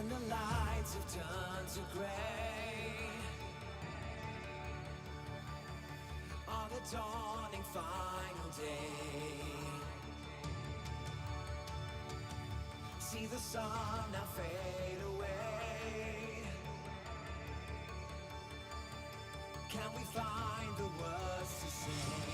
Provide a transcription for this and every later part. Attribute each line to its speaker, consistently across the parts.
Speaker 1: when the lights have turned to grey, on the dawning final day. See the sun now fade away. Can we find the words to say?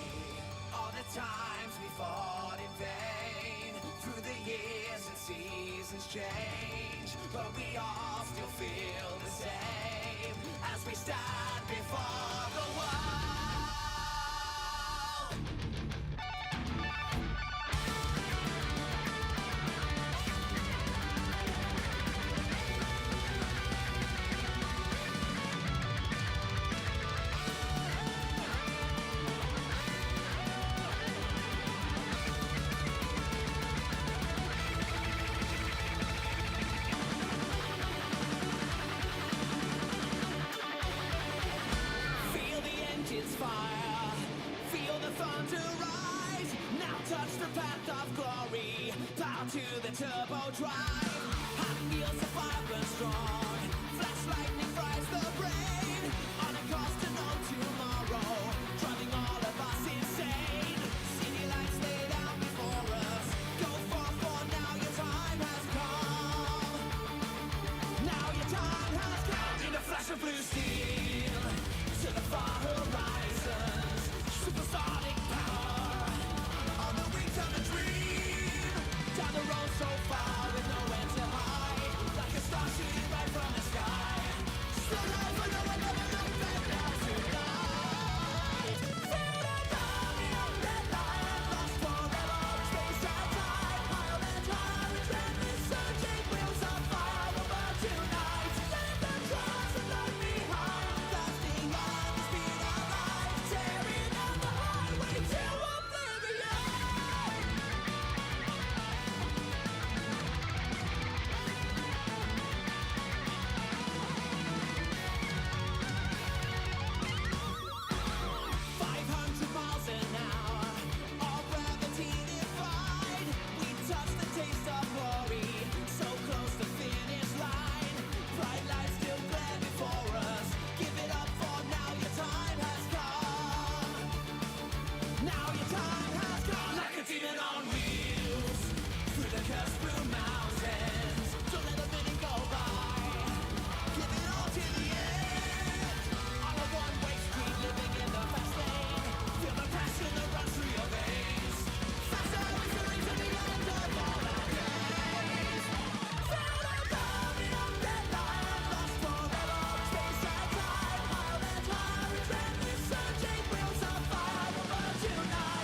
Speaker 1: All the times we fought in vain, through the years and seasons change, but we all still feel the same as we stand before the world. Fire, feel the thunder rise. Now touch the path of glory. Power to the turbo drive. Hot wheels of fire burn strong. Flash lightning fries the brain. On a course to no tomorrow, driving all of us insane. City lights laid out before us. Go for now your time has come. Now your time has come. In a flash of blue steel, to the far horizons, supersonic power, on the wings of a dream. Down the road so far with nowhere to hide, like a star shooting right from the sky. Slow down, but no one ever look back now tonight. Feel the army of red light, lost forever in space and time. Higher and higher, relentless surging wheels of fire over tonight. Let the trust and leave behind, blasting on the speed of light, tearing down the highway to oblivion. 500 miles an hour, all gravity defied. We touch the taste of glory, so close to finish line. Bright lights still glare before us. Give it up for now, your time has come. Now your time has come. Like a demon on wheels, through the cursed blue mountains. Don't let a minute go by. Give it all to the end. On a one-way street, living in the fast lane. Feel the passion that runs through your veins. Faster, whistling to the end of all our days. Feel the coming of that light, lost forever in space and time. Higher and higher, relentless surging wheels of fire over tonight.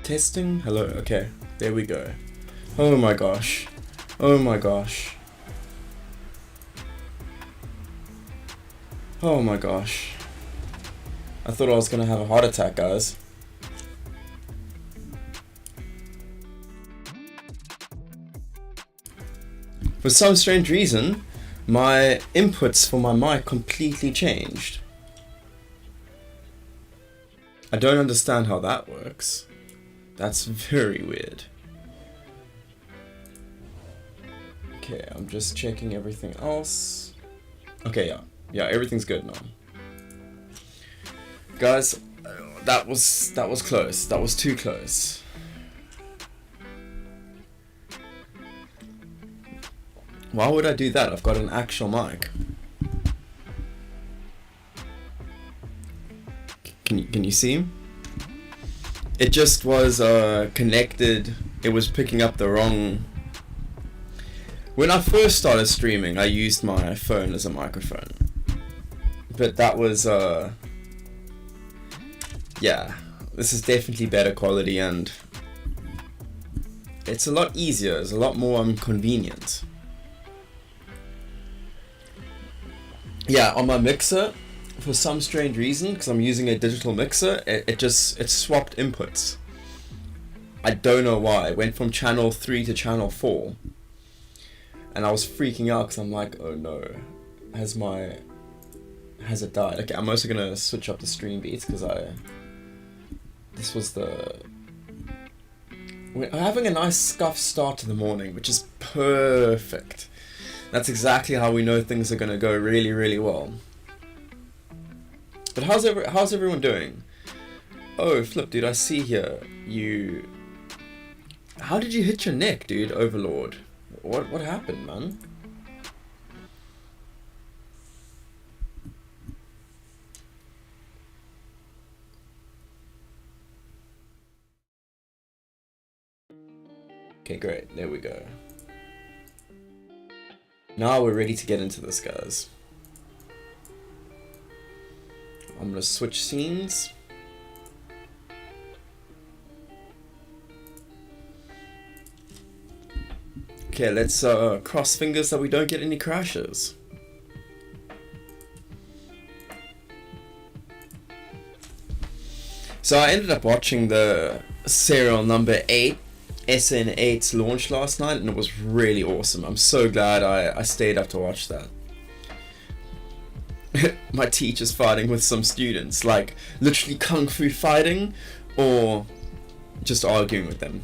Speaker 2: Testing? Hello, okay. There we go. Oh my gosh. Oh my gosh. Oh my gosh. I thought I was gonna have a heart attack, guys. For some strange reason, my inputs for my mic completely changed. I don't understand how that works. That's very weird. Okay, I'm just checking everything else. Okay, yeah, everything's good now. Guys, that was close. That was too close. Why would I do that? I've got an actual mic. Can you see? It just was connected. It was picking up the wrong. When I first started streaming, I used my phone as a microphone, but that was yeah. This is definitely better quality and it's a lot easier. It's a lot more convenient. Yeah, on my mixer, for some strange reason, because I'm using a digital mixer, it swapped inputs. I don't know why. It went from channel 3 to channel 4. And I was freaking out because I'm like, oh no, has it died? Okay, I'm also gonna switch up the stream beats because we're having a nice scuff start to the morning, which is perfect. That's exactly how we know things are gonna go really, really well. But how's everyone doing? Oh, Flip, dude, I see here you. How did you hit your neck, dude, Overlord? What happened, man? Okay, great. There we go. Now we're ready to get into this, guys. I'm gonna switch scenes. Okay, let's cross fingers that we don't get any crashes. So I ended up watching the serial number 8, SN8's launch last night, and it was really awesome. I'm so glad I stayed up to watch that. My teacher's fighting with some students, like literally kung fu fighting, or just arguing with them.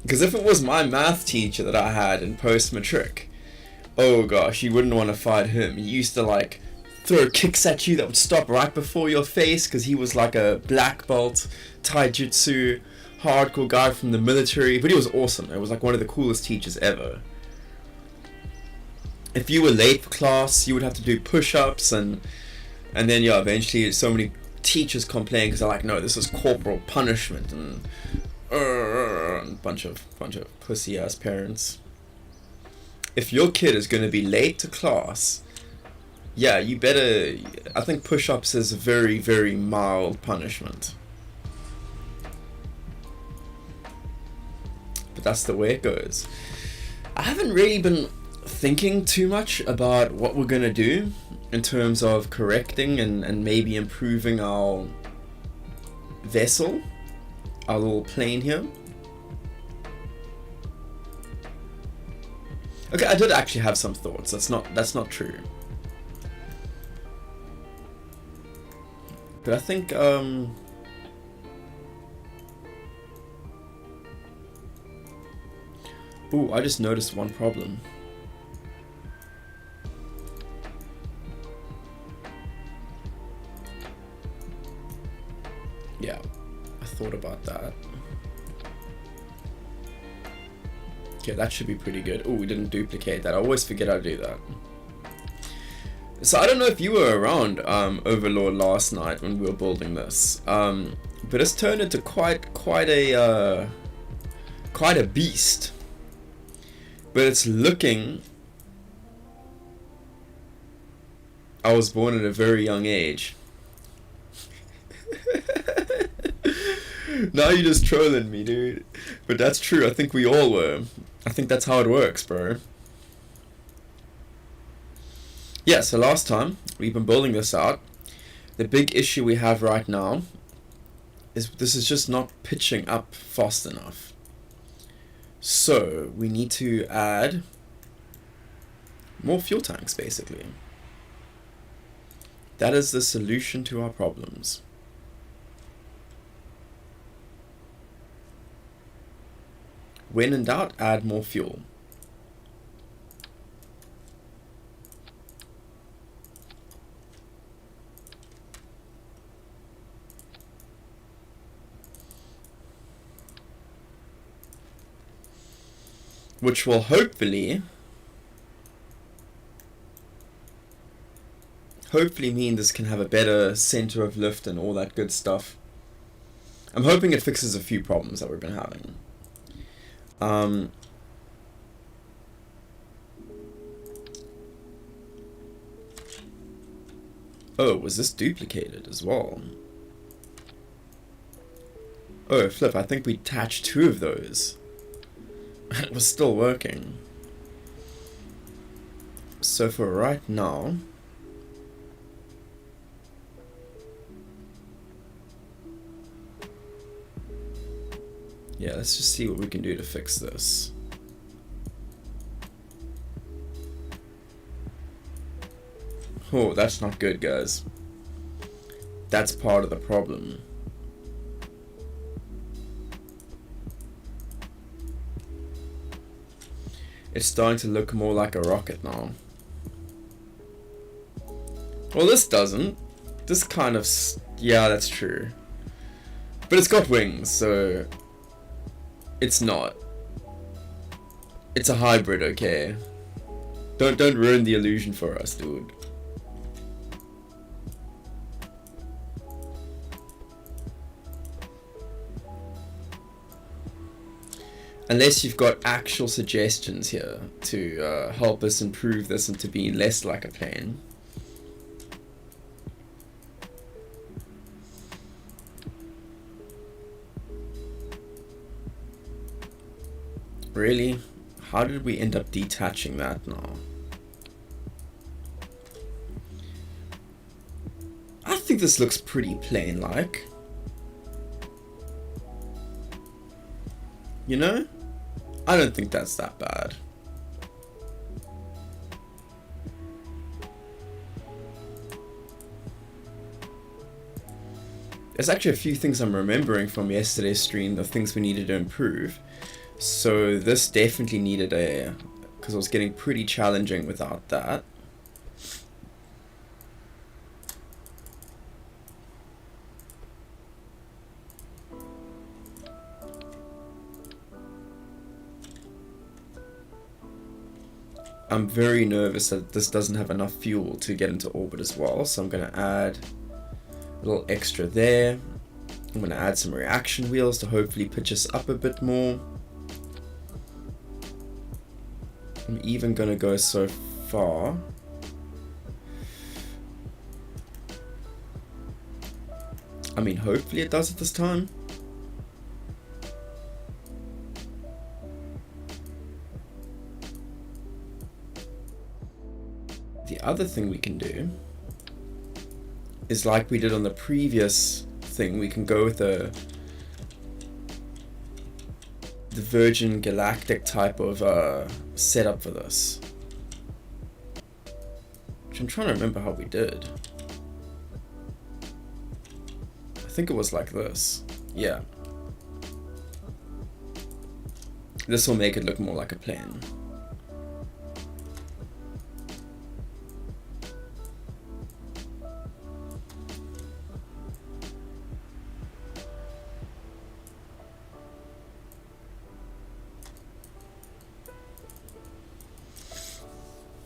Speaker 2: Because if it was my math teacher that I had in post-matric, oh gosh, you wouldn't want to fight him. He used to like throw kicks at you that would stop right before your face because he was like a black belt taijutsu hardcore guy from the military, but he was awesome. It was like one of the coolest teachers ever. If you were late for class, you would have to do push-ups and then yeah, eventually so many teachers complain because they're like, no, this is corporal punishment and bunch of pussy ass parents. If your kid is going to be late to class, yeah, you better. I think push-ups is a very, very mild punishment. But that's the way it goes. I haven't really been thinking too much about what we're gonna do in terms of correcting and maybe improving our vessel, our little plane here. Okay, I did actually have some thoughts. That's not true. But I think ooh, I just noticed one problem. Yeah, I thought about that. Okay, that should be pretty good. Oh, we didn't duplicate that. I always forget how to do that. So I don't know if you were around Overlord last night when we were building this, but it's turned into quite a beast. But it's looking. I was born at a very young age. Now you're just trolling me, dude. But that's true. I think we all were. I think that's how it works, bro. Yeah, so last time we've been building this out. The big issue we have right now is this is just not pitching up fast enough. So we need to add more fuel tanks, basically. That is the solution to our problems. When in doubt, add more fuel. Which will hopefully mean this can have a better center of lift and all that good stuff. I'm hoping it fixes a few problems that we've been having. Oh, was this duplicated as well? Oh, flip, I think we attached 2 of those. And it was still working. So for right now, yeah, let's just see what we can do to fix this. Oh, that's not good, guys. That's part of the problem. It's starting to look more like a rocket now. Well, this doesn't. This kind of... yeah, that's true. But it's got wings, so... it's not. It's a hybrid, okay? Don't ruin the illusion for us, dude. Unless you've got actual suggestions here to help us improve this into being less like a plane. Really? How did we end up detaching that now? I think this looks pretty plane-like. You know? I don't think that's that bad. There's actually a few things I'm remembering from yesterday's stream, the things we needed to improve. So this definitely needed a... because it was getting pretty challenging without that. I'm very nervous that this doesn't have enough fuel to get into orbit as well, so I'm going to add a little extra there. I'm going to add some reaction wheels to hopefully pitch us up a bit more. I'm even going to go so far. I mean, hopefully it does it this time. The other thing we can do is like we did on the previous thing, we can go with the Virgin Galactic type of setup for this. Which I'm trying to remember how we did. I think it was like this. Yeah. This will make it look more like a plane.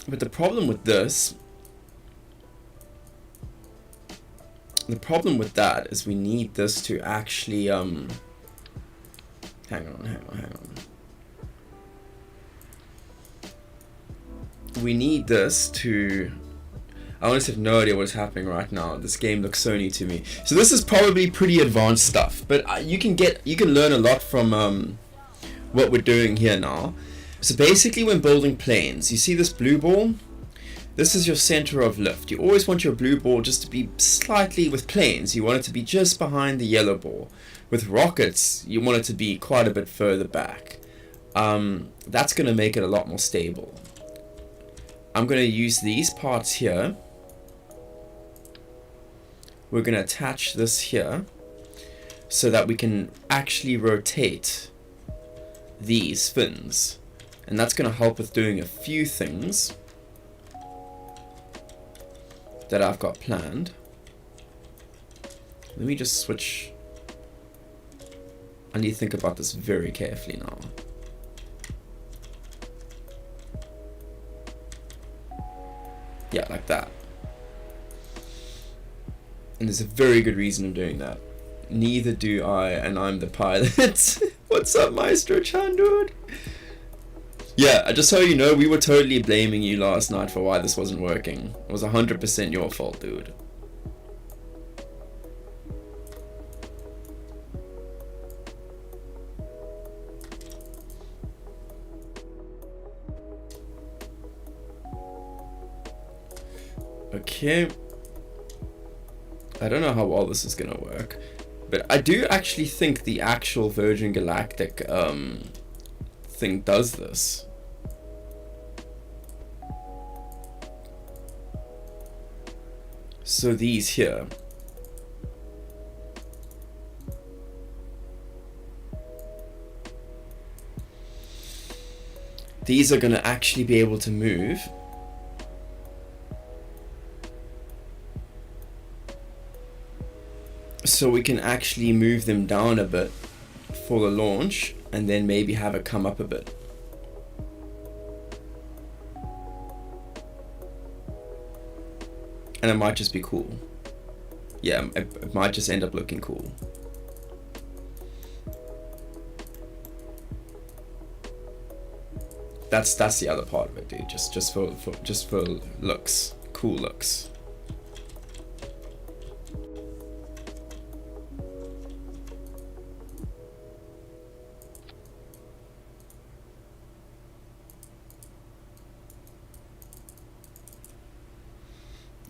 Speaker 2: But the problem with this, the problem with that is we need this to actually, hang on. We need this to, I honestly have no idea what's happening right now. This game looks so new to me. So this is probably pretty advanced stuff, but you can learn a lot from what we're doing here now. So basically, when building planes, you see this blue ball? This is your center of lift. You always want your blue ball just to be slightly, with planes, you want it to be just behind the yellow ball. With rockets, you want it to be quite a bit further back. That's going to make it a lot more stable. I'm going to use these parts here. We're going to attach this here so that we can actually rotate these fins. And that's going to help with doing a few things that I've got planned. Let me just switch. I need to think about this very carefully now. Yeah, like that. And there's a very good reason I'm doing that. Neither do I, and I'm the pilot. What's up, Maestro Chan, dude? Yeah, just so you know, we were totally blaming you last night for why this wasn't working. It was 100% your fault, dude. Okay. I don't know how well this is gonna work, but I do actually think the actual Virgin Galactic thing does this. So these here. These are gonna actually be able to move. So we can actually move them down a bit for the launch and then maybe have it come up a bit. And it might just be cool. Yeah, it might just end up looking cool. That's the other part of it, dude. Just for looks, cool looks.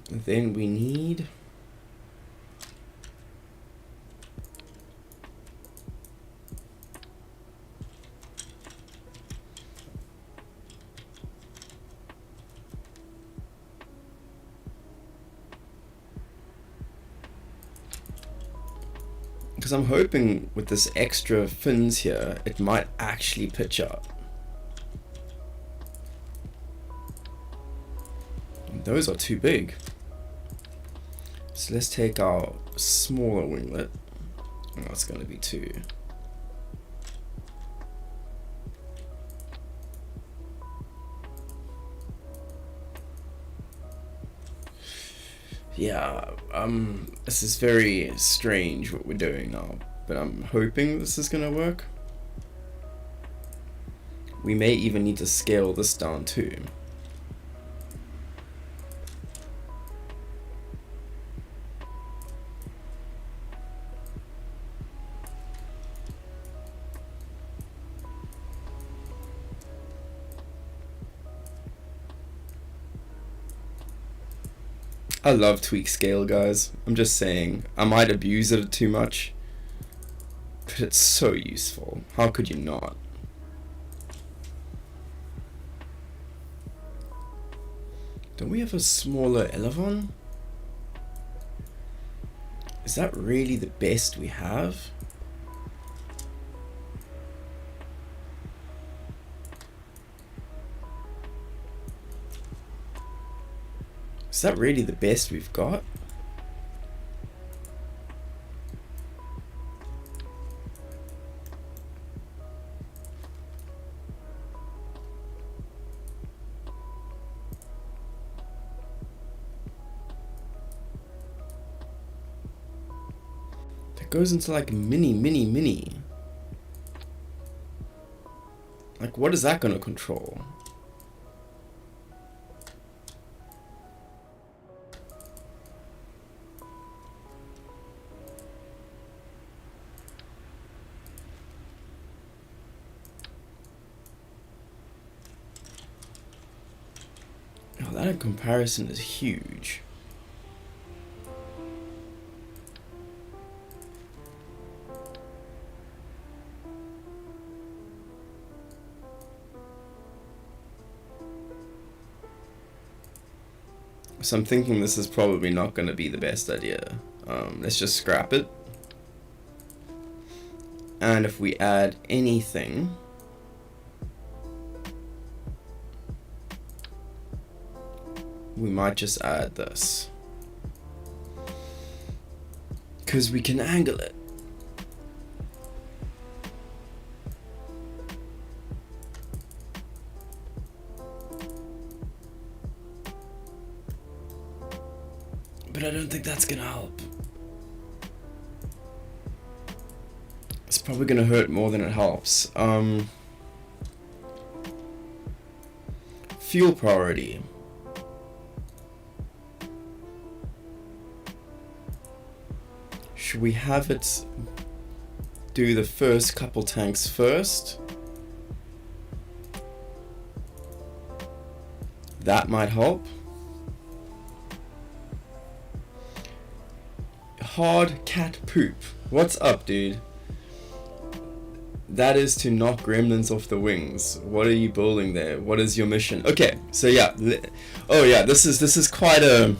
Speaker 2: Then we need because I'm hoping with this extra fins here, it might actually pitch up. Those are too big. So let's take our smaller winglet. Oh, that's going to be 2. Yeah, this is very strange what we're doing now, but I'm hoping this is going to work. We may even need to scale this down too. I love tweak scale, guys. I'm just saying, I might abuse it too much, but it's so useful. How could you not? Don't we have a smaller elevon? Is that really the best we have? Is that really the best we've got? That goes into like mini. Like, what is that gonna control? That in comparison is huge. So I'm thinking this is probably not going to be the best idea. Let's just scrap it. And if we add anything, we might just add this, because we can angle it. But I don't think that's gonna help. It's probably gonna hurt more than it helps. Fuel priority. Should we have it do the first couple tanks first? That might help. Hard cat poop. What's up, dude? That is to knock gremlins off the wings. What are you building there? What is your mission? Okay, so yeah. Oh yeah, this is quite a...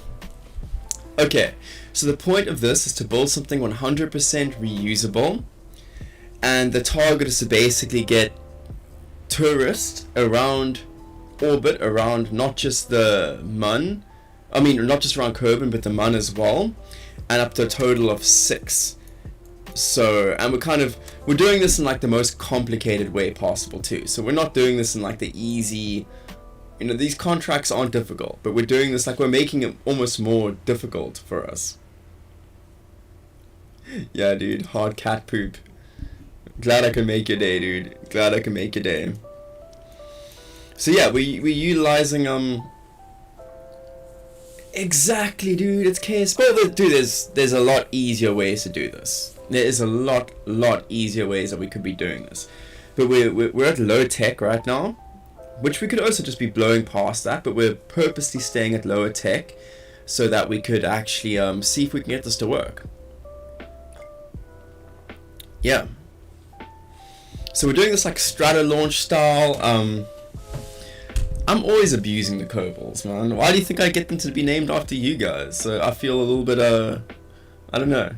Speaker 2: Okay, so the point of this is to build something 100% reusable. And the target is to basically get tourists around orbit, around not just the Mun. I mean, not just around Kerbin, but the Mun as well. And up to a total of 6. So, and we're doing this in like the most complicated way possible too. So we're not doing this in like the easy, you know, these contracts aren't difficult, but we're doing this like we're making it almost more difficult for us. Yeah, dude, hard cat poop. Glad I can make your day, dude. Glad I can make your day. So yeah, we're utilizing exactly, dude. It's KS. But dude, there's a lot easier ways to do this. There is a lot easier ways that we could be doing this. But we're at low tech right now, which we could also just be blowing past that. But we're purposely staying at lower tech so that we could actually see if we can get this to work. Yeah. So we're doing this like strata launch style. I'm always abusing the kerbals, man. Why do you think I get them to be named after you guys? So I feel a little bit, I don't know.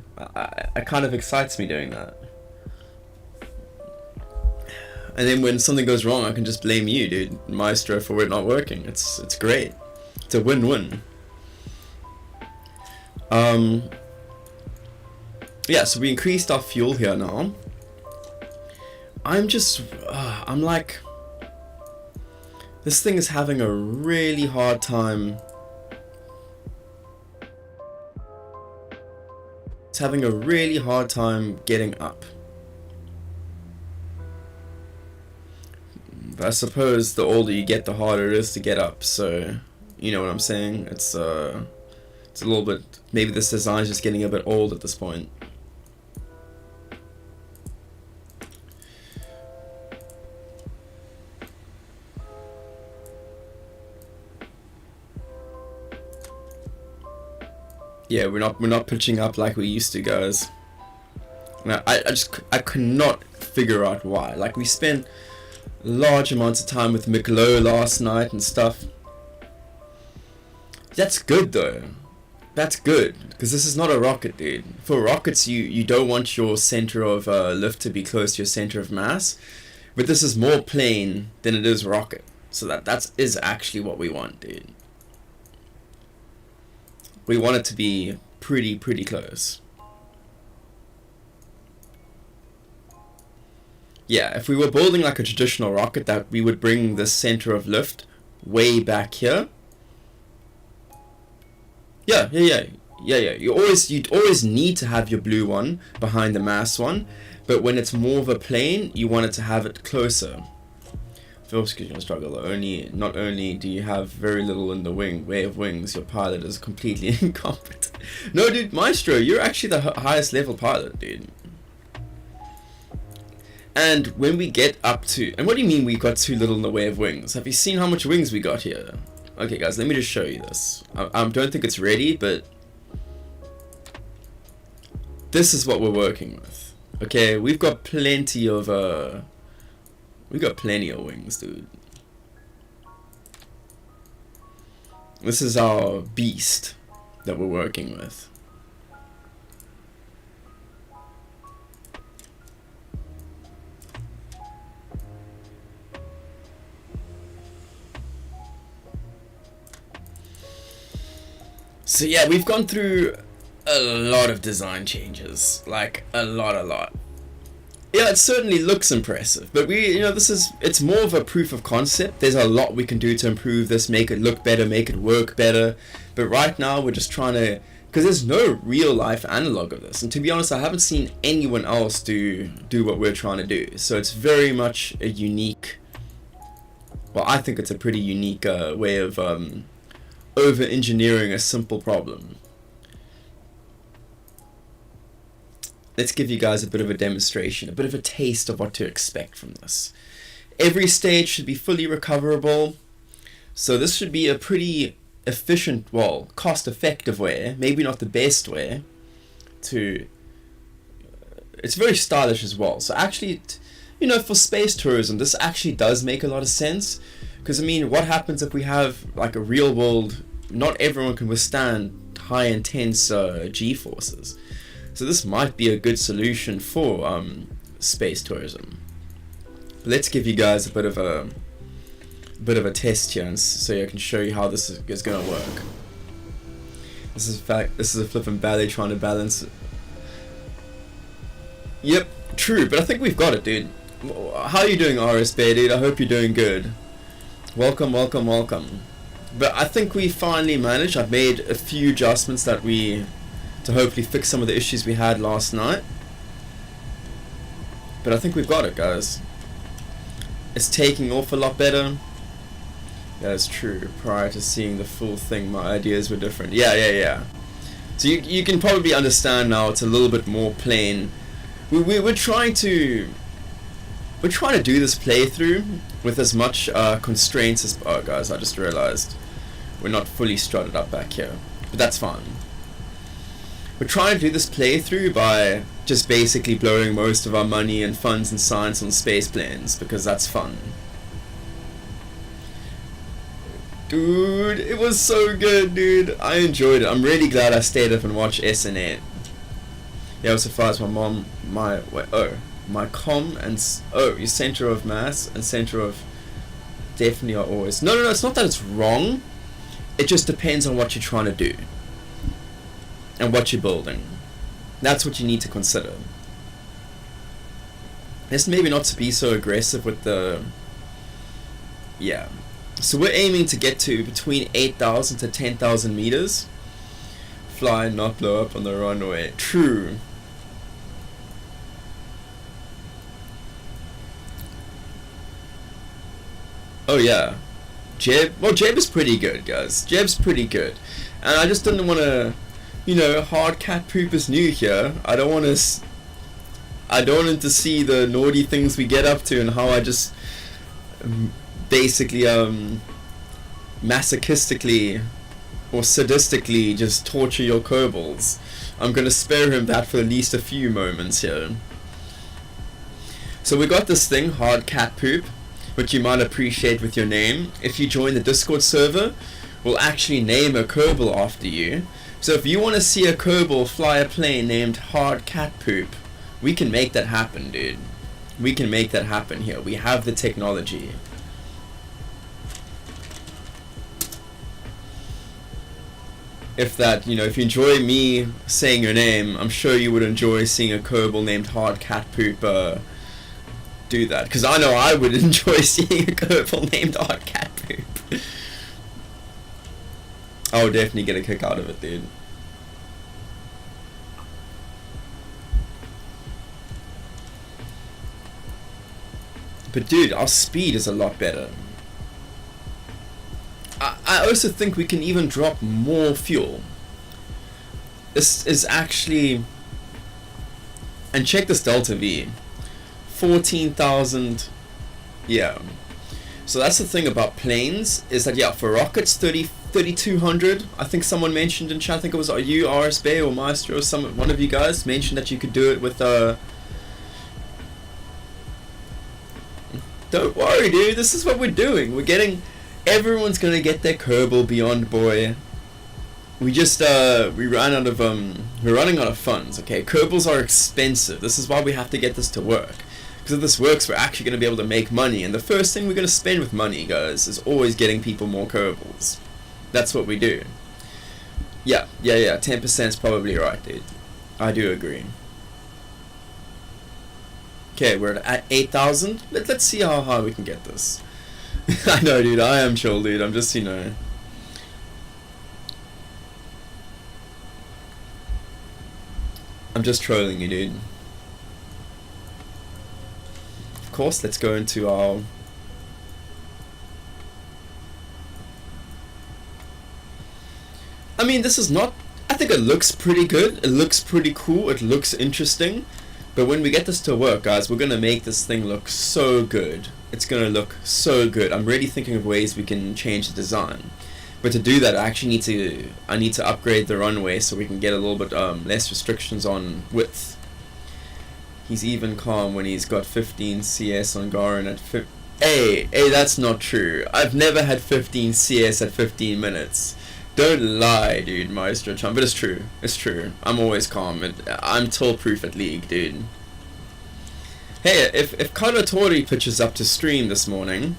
Speaker 2: It kind of excites me doing that. And then when something goes wrong, I can just blame you, dude, Maestro, for it not working. It's great. It's a win-win. Yeah, so we increased our fuel here now. I'm like... This thing is having a really hard time. It's having a really hard time getting up. But I suppose the older you get, the harder it is to get up. So, you know what I'm saying? It's a little bit. Maybe this design is just getting a bit old at this point. Yeah, we're not pitching up like we used to, guys. Now, I cannot figure out why. Like, we spent large amounts of time with McLow last night and stuff. That's good though. That's good, because this is not a rocket, dude. For rockets, you don't want your center of lift to be close to your center of mass, but this is more plane than it is rocket. So that is actually what we want, dude. We want it to be pretty close. Yeah, if we were building like a traditional rocket, that we would bring the center of lift way back here. Yeah. You'd always need to have your blue one behind the mass one, but when it's more of a plane, you want it to have it closer. Feels because you'll struggle. Not only do you have very little in the way of wings, your pilot is completely incompetent. No, dude, Maestro, you're actually the highest level pilot, dude. And when we get up to... And what do you mean we got too little in the way of wings? Have you seen how much wings we got here? Okay, guys, let me just show you this. I don't think it's ready, but this is what we're working with. Okay, we've got plenty of wings, dude. This is our beast that we're working with. So yeah, we've gone through a lot of design changes, like a lot. Yeah, it certainly looks impressive, but it's more of a proof of concept. There's a lot we can do to improve this, make it look better, make it work better. But right now we're just trying to, because there's no real life analog of this, and to be honest, I haven't seen anyone else do what we're trying to do. So it's very much a unique, well, I think it's a pretty unique way of over engineering a simple problem. Let's give you guys a bit of a demonstration, a bit of a taste of what to expect from this. Every stage should be fully recoverable, so this should be a pretty efficient, well, cost-effective way, maybe not the best way, to... It's very stylish as well, so actually, for space tourism, this actually does make a lot of sense, because, I mean, what happens if we have, like, a real world, not everyone can withstand high intense G-forces. So this might be a good solution for space tourism. Let's give you guys a bit of a test here, so I can show you how this is going to work. This is a flippin' ballet trying to balance it. Yep, true, but I think we've got it, dude. How are you doing, RS Bay, dude? I hope you're doing good. Welcome. But I think we finally managed. I've made a few adjustments to hopefully fix some of the issues we had last night. But I think we've got it, guys. It's taking off a lot better. That is true. Prior to seeing the full thing, my ideas were different. Yeah. So you can probably understand now it's a little bit more plain. We're trying to do this playthrough with as much constraints as... Oh, guys, I just realized we're not fully strutted up back here. But that's fine. We're trying to do this playthrough by just basically blowing most of our money and funds and science on space planes, because that's fun. Dude, it was so good, dude. I enjoyed it. I'm really glad I stayed up and watched SN8. Yeah, I was surprised my mom, my comm and... your center of mass and center of... Definitely are always... No, it's not that it's wrong. It just depends on what you're trying to do. And what you're building. That's what you need to consider. It's maybe not to be so aggressive with the... Yeah. So we're aiming to get to between 8,000 to 10,000 meters. Fly and not blow up on the runway. True. Oh yeah. Jeb is pretty good, guys. Jeb's pretty good. And I just didn't want to... hard cat poop is new here. I don't want him to see the naughty things we get up to and how I just basically masochistically or sadistically just torture your kerbals. I'm gonna spare him that for at least a few moments here. So we got this thing, hard cat poop, which you might appreciate with your name. If you join the Discord server, we'll actually name a kerbal after you. So if you want to see a kerbal fly a plane named Hard Cat Poop, we can make that happen, dude. We can make that happen here. We have the technology. If you enjoy me saying your name, I'm sure you would enjoy seeing a kerbal named Hard Cat Poop do that. Because I know I would enjoy seeing a kerbal named Hard Cat Poop. I would definitely get a kick out of it, dude. But dude, our speed is a lot better. I also think we can even drop more fuel. This is actually... And check this delta V. 14,000... Yeah. So that's the thing about planes, is that yeah, for rockets 3200. I think someone mentioned in chat, I think it was you, RS Bay or Maestro, or one of you guys mentioned that you could do it with don't worry, dude, this is what we're doing. Everyone's gonna get their Kerbal Beyond Boy. We just we're running out of funds, okay? Kerbals are expensive. This is why we have to get this to work. Because if this works, we're actually going to be able to make money. And the first thing we're going to spend with money, guys, is always getting people more Kerbals. That's what we do. Yeah, 10% is probably right, dude. I do agree. Okay, we're at 8,000. Let's see how high we can get this. I know, dude, I am chill, dude. I'm just, I'm just trolling you, dude. Of course, let's go into our... I mean, this is not... I think it looks pretty good. It looks pretty cool. It looks interesting. But when we get this to work, guys, we're going to make this thing look so good. It's going to look so good. I'm really thinking of ways we can change the design. But to do that, I actually need to upgrade the runway so we can get a little bit less restrictions on width. He's even calm when he's got 15 CS on Garin at Hey, that's not true. I've never had 15 CS at 15 minutes. Don't lie, dude, Maestro Chum. But it's true. It's true. I'm always calm. I'm toll-proof at League, dude. Hey, if Karatori pitches up to stream this morning...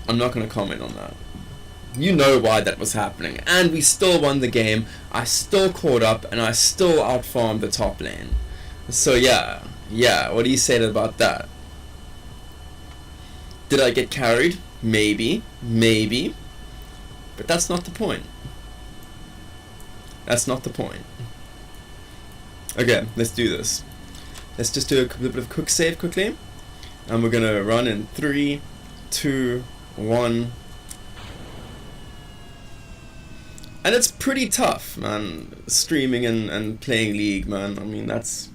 Speaker 2: I'm not going to comment on that. You know why that was happening. And we still won the game. I still caught up. And I still outfarmed the top lane. So yeah. Yeah, what do you say about that? Did I get carried? Maybe. Maybe. But that's not the point. That's not the point. Okay, let's do this. Let's just do a bit of quick save quickly. And we're going to run in 3, 2, 1. And it's pretty tough, man, streaming and playing League, man. I mean, it's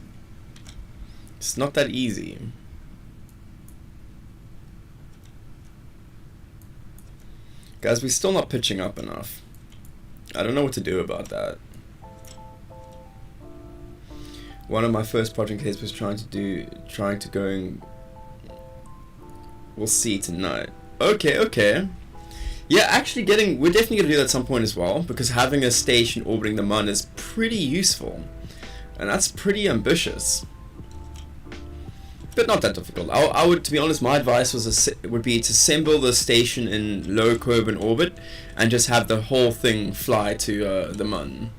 Speaker 2: not that easy. Guys, we're still not pitching up enough. I don't know what to do about that. One of my first project cases was trying to go and... We'll see tonight. Okay. Yeah, actually we're definitely going to do that at some point as well, because having a station orbiting the Mun is pretty useful. And that's pretty ambitious. But not that difficult. I would, to be honest, my advice would be to assemble the station in low Kerbal orbit and just have the whole thing fly to the Mun.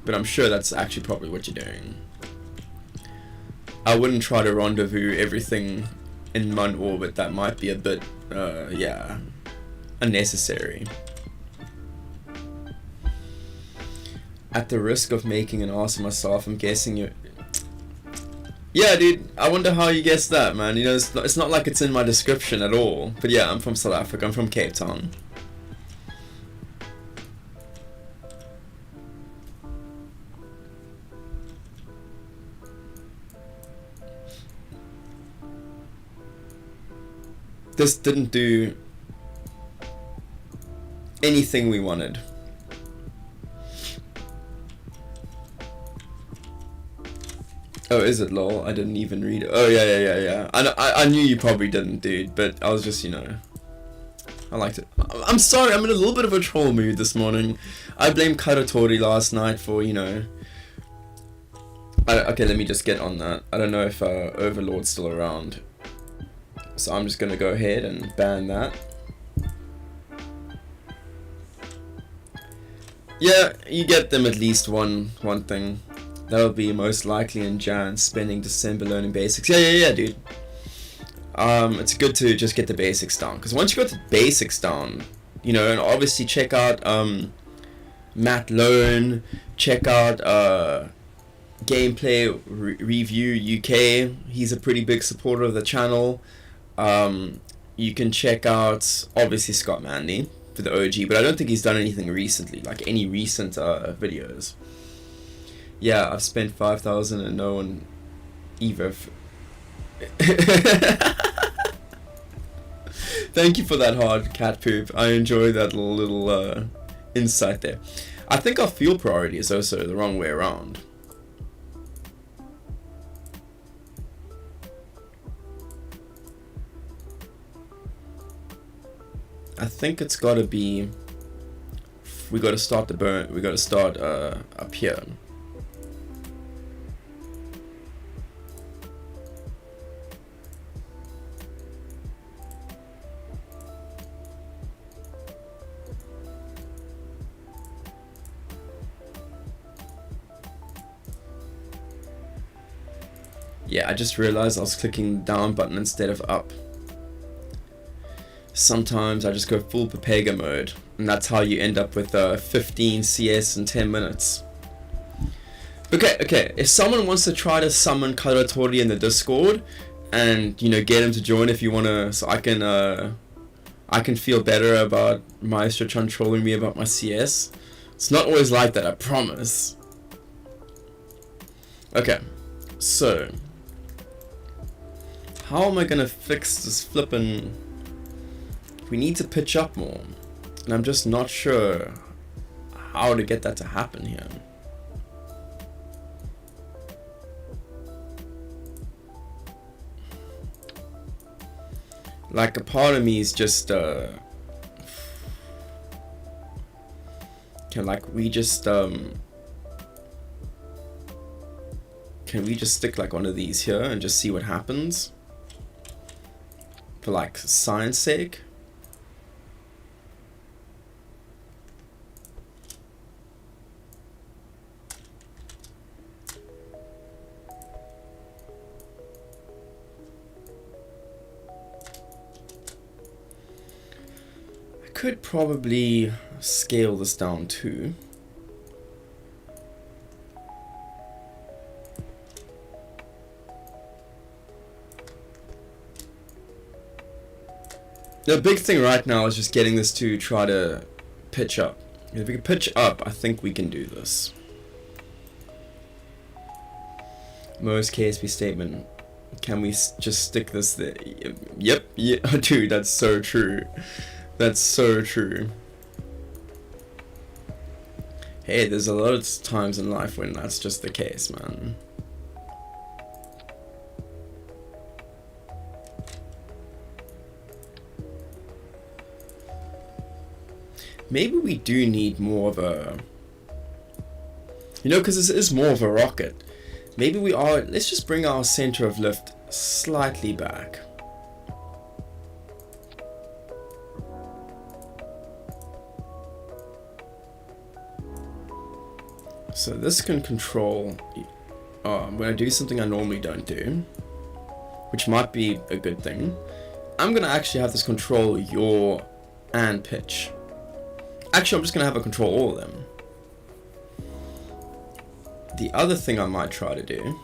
Speaker 2: But I'm sure that's actually probably what you're doing. I wouldn't try to rendezvous everything in Mun orbit. That might be a bit, yeah, unnecessary. At the risk of making an ass of myself, I'm guessing you... Yeah, dude, I wonder how you guessed that, man. You know, it's not like it's in my description at all. But yeah, I'm from South Africa. I'm from Cape Town. This didn't do anything we wanted. Oh, is it lol? I didn't even read it. Oh, yeah. I knew you probably didn't, dude, but I was just, I liked it. I'm sorry, I'm in a little bit of a troll mood this morning. I blamed Karatori last night for, okay, let me just get on that. I don't know if Overlord's still around. So I'm just gonna go ahead and ban that. Yeah, you get them at least one thing. That'll be most likely in Jan, spending December learning basics. Yeah, dude. It's good to just get the basics down, because once you got the basics down, and obviously check out Matt Lone, check out Gameplay Review UK. He's a pretty big supporter of the channel. You can check out obviously Scott Manley for the OG, but I don't think he's done anything recently, like any recent videos. Yeah, I've spent 5,000 and no one Eva. Thank you for that hard cat poop. I enjoy that little insight there. I think our fuel priority is also the wrong way around. I think it's got to be. We got to start the burn. We got to start up here. Yeah, I just realized I was clicking the down button instead of up. Sometimes I just go full Papega mode, and that's how you end up with 15 CS in 10 minutes. Okay, if someone wants to try to summon Karatori in the Discord, and get him to join if you wanna, so I can feel better about Maestro-chan trolling me about my CS. It's not always like that, I promise. Okay, so how am I gonna fix this flippin'? We need to pitch up more, and I'm just not sure how to get that to happen here. Like, a part of me is just can we just stick like one of these here and just see what happens for like science sake? Could probably scale this down too. The big thing right now is just getting this to try to pitch up. If we can pitch up, I think we can do this. Most KSP statement. Can we just stick this there? Yep, yeah, dude, that's so true. That's so true. Hey, there's a lot of times in life when that's just the case, man. Maybe we do need more of a... because this is more of a rocket. Maybe we are... Let's just bring our center of lift slightly back. So this can control, I'm going to do something I normally don't do, which might be a good thing. I'm going to actually have this control yaw and pitch. Actually, I'm just going to have it control all of them. The other thing I might try to do,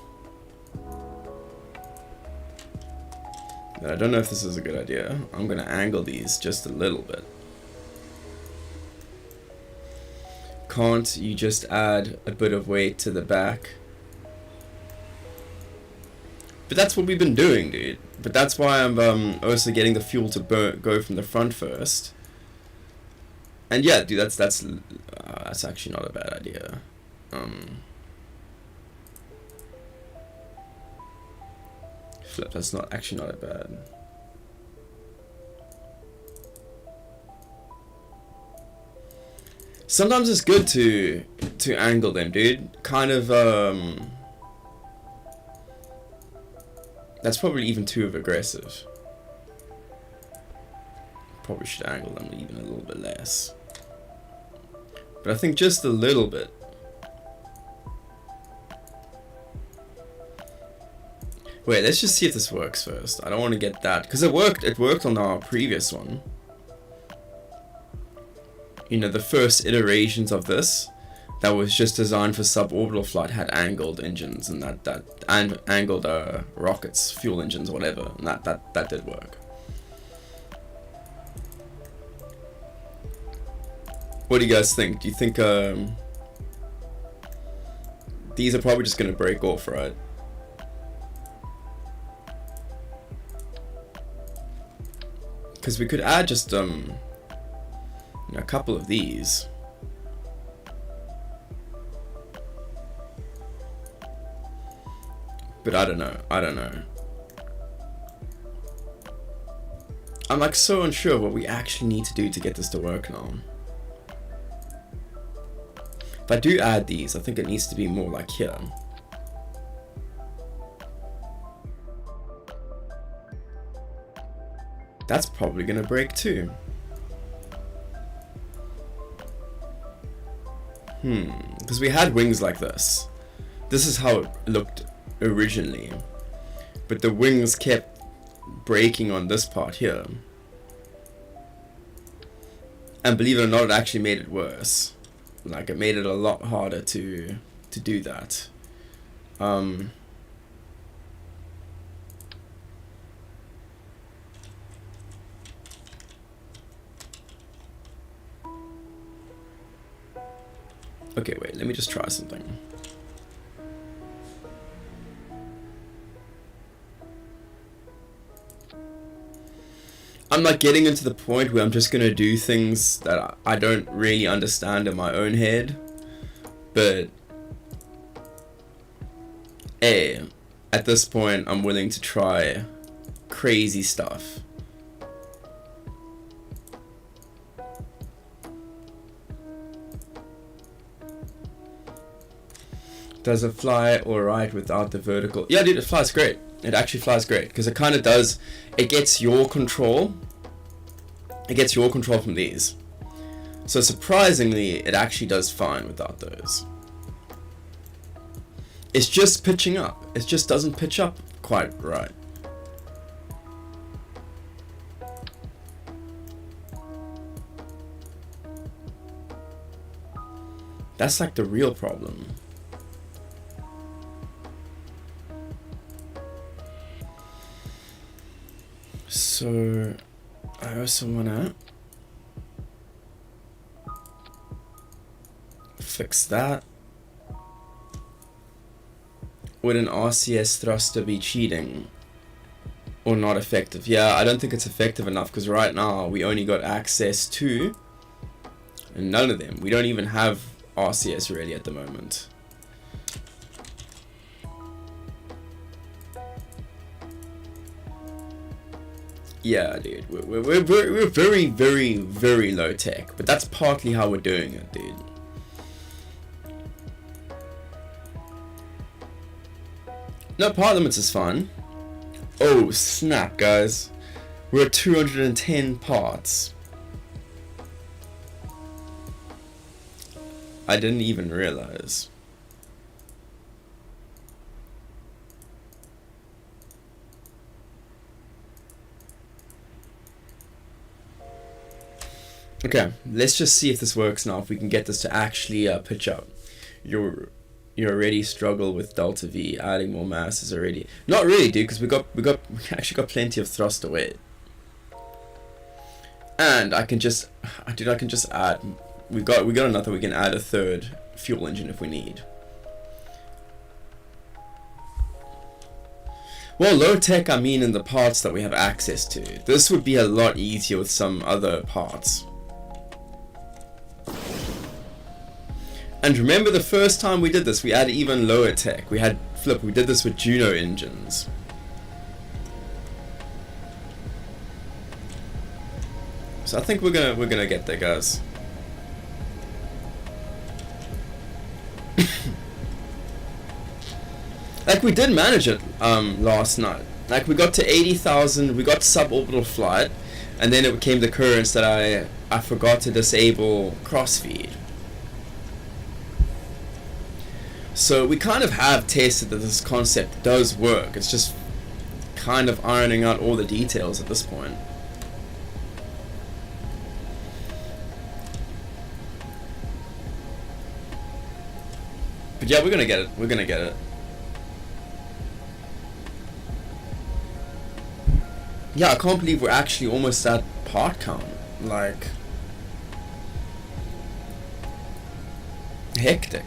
Speaker 2: but I don't know if this is a good idea, I'm going to angle these just a little bit. Can't you just add a bit of weight to the back? But that's what we've been doing, dude. But that's why I'm also getting the fuel to go from the front first. And yeah, dude, that's actually not a bad idea. Flip, that's actually not a bad. Sometimes it's good to angle them, dude. Kind of, that's probably even too aggressive. Probably should angle them even a little bit less. But I think just a little bit. Wait, let's just see if this works first. I don't want to get that, because it worked on our previous one. The first iterations of this that was just designed for suborbital flight had angled engines and angled rockets, fuel engines, whatever, and that did work. What do you guys think? Do you think these are probably just gonna break off, right? Because we could add just a couple of these. But I don't know. I'm like so unsure what we actually need to do to get this to work now. If I do add these, I think it needs to be more like here. That's probably gonna break too. Because we had wings like this. This is how it looked originally. But the wings kept breaking on this part here. And believe it or not, it actually made it worse. Like, it made it a lot harder to do that. Okay, wait, let me just try something. I'm like getting into the point where I'm just gonna do things that I don't really understand in my own head. But hey, at this point I'm willing to try crazy stuff. Does it fly alright without the vertical? Yeah, dude, it flies great. It actually flies great because it kind of does. It gets your control. It gets your control from these. So surprisingly, it actually does fine without those. It's just pitching up. It just doesn't pitch up quite right. That's like the real problem. So I also wanna fix that. Would an RCS thruster be cheating or not effective? Yeah, I don't think it's effective enough because right now we only got access to none of them. We don't even have RCS really at the moment. Yeah, dude, we're very, very, very low tech, but that's partly how we're doing it, dude. No, part limits is fine. Oh, snap, guys. We're at 210 parts. I didn't even realize. Okay, let's just see if this works now. If we can get this to actually pitch up. You already struggle with delta V. Adding more mass is already not really, dude, because we actually got plenty of thruster weight. And I can just add. We got another. We can add a third fuel engine if we need. Well, low tech, I mean in the parts that we have access to. This would be a lot easier with some other parts. And remember the first time we did this, we had even lower tech. We did this with Juno engines. So I think we're gonna get there, guys. Like we did manage it last night. Like we got to 80,000, we got suborbital flight, and then it came the occurrence that I forgot to disable crossfeed. So we kind of have tasted that this concept does work. It's just kind of ironing out all the details at this point. But yeah, we're gonna get it. We're gonna get it. Yeah, I can't believe we're actually almost at part count. Like, hectic.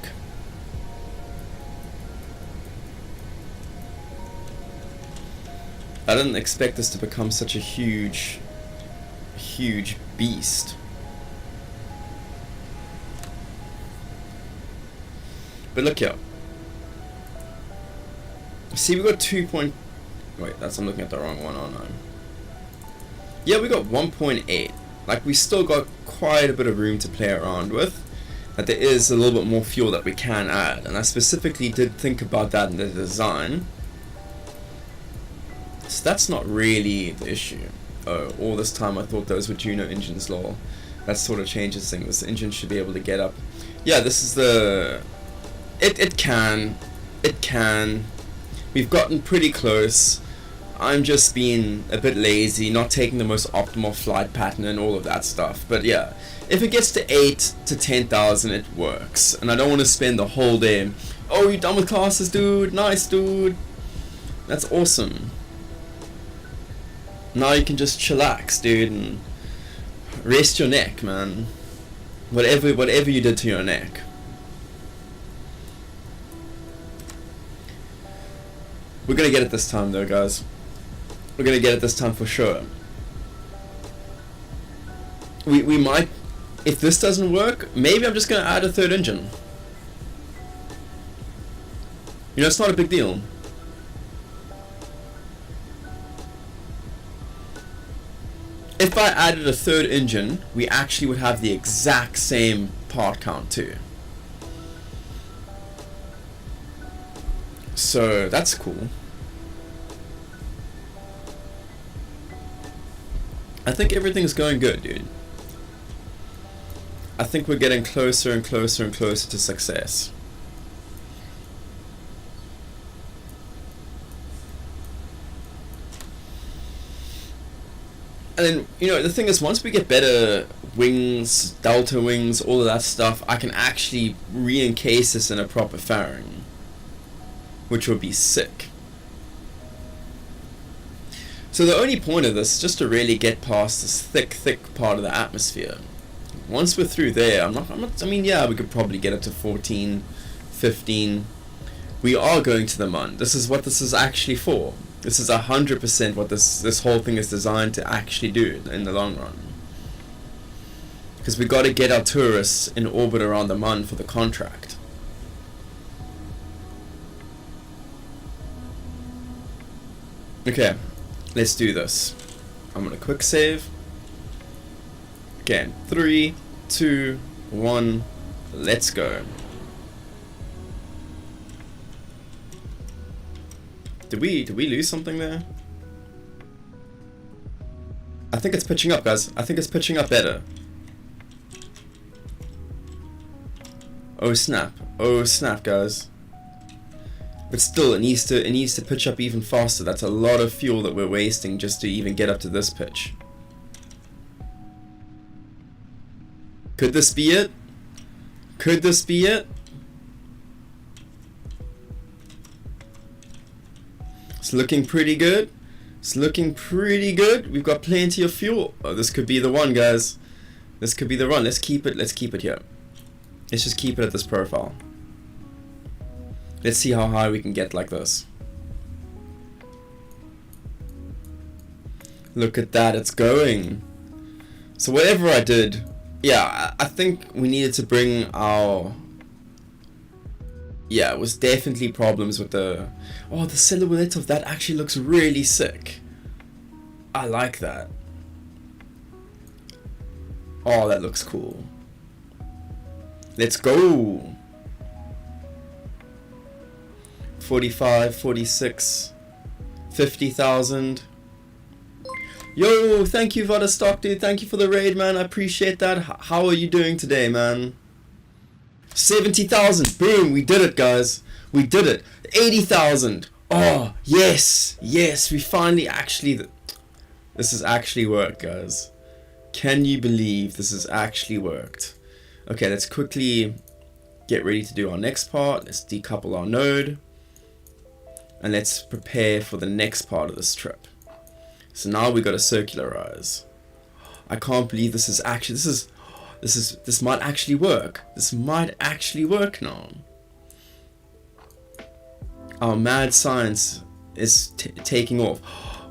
Speaker 2: I didn't expect this to become such a huge huge beast. But look here. See, we got 2 point... Wait, I'm looking at the wrong one, aren't I? Yeah, we got 1.8. Like, we still got quite a bit of room to play around with. But there is a little bit more fuel that we can add. And I specifically did think about that in the design. So that's not really the issue. Oh, all this time I thought those were Juno engines, lol. That sort of changes things. This engine should be able to get up. Yeah, this is the... It can. We've gotten pretty close. I'm just being a bit lazy, not taking the most optimal flight pattern and all of that stuff. But yeah, if it gets to 8 to 10,000, it works. And I don't want to spend the whole day, oh, you done with classes, dude? Nice, dude. That's awesome. Now you can just chillax, dude, and rest your neck, man. Whatever you did to your neck. We're gonna get it this time, though, guys. We're gonna get it this time for sure. We might, if this doesn't work, maybe I'm just gonna add a third engine. You know, it's not a big deal. If I added a third engine, we actually would have the exact same part count too. So that's cool. I think everything's going good, dude. I think we're getting closer and closer and closer to success. And then, you know, the thing is, once we get better wings, delta wings, all of that stuff, I can actually re-encase this in a proper fairing, which would be sick. So the only point of this is just to really get past this thick part of the atmosphere. Once we're through there, I mean, yeah, we could probably get it to 14, 15. We are going to the moon. This is what this is actually for. This is 100% what this whole thing is designed to actually do in the long run. Because we got to get our tourists in orbit around the moon for the contract. Okay, let's do this. I'm gonna quick save. Okay, 3, 2, 1, let's go. Did we lose something there? I think it's pitching up, guys. I think it's pitching up better. Oh snap. Oh snap, guys. But still, it needs to pitch up even faster. That's a lot of fuel that we're wasting just to even get up to this pitch. Could this be it? Could this be it? It's looking pretty good. It's looking pretty good. We've got plenty of fuel. Oh, this could be the one, guys. This could be the run. Let's keep it here. Let's just keep it at this profile. Let's see how high we can get like this. Look at that, it's going. So whatever I did, yeah, I think we needed to bring our... Yeah, it was definitely problems with the... Oh, the silhouette of that actually looks really sick. I like that. Oh, that looks cool. Let's go. 45, 46, 50,000. Yo, thank you, Stock, dude. Thank you for the raid, man. I appreciate that. How are you doing today, man? 70,000. Boom, we did it, guys. We did it. 80,000. Oh, yes. Yes, we finally actually... This has actually worked, guys. Can you believe this has actually worked? Okay, let's quickly get ready to do our next part. Let's decouple our node. And let's prepare for the next part of this trip. So now we got to circularize. I can't believe this is actually... This might actually work. This might actually work now. Our mad science is taking off.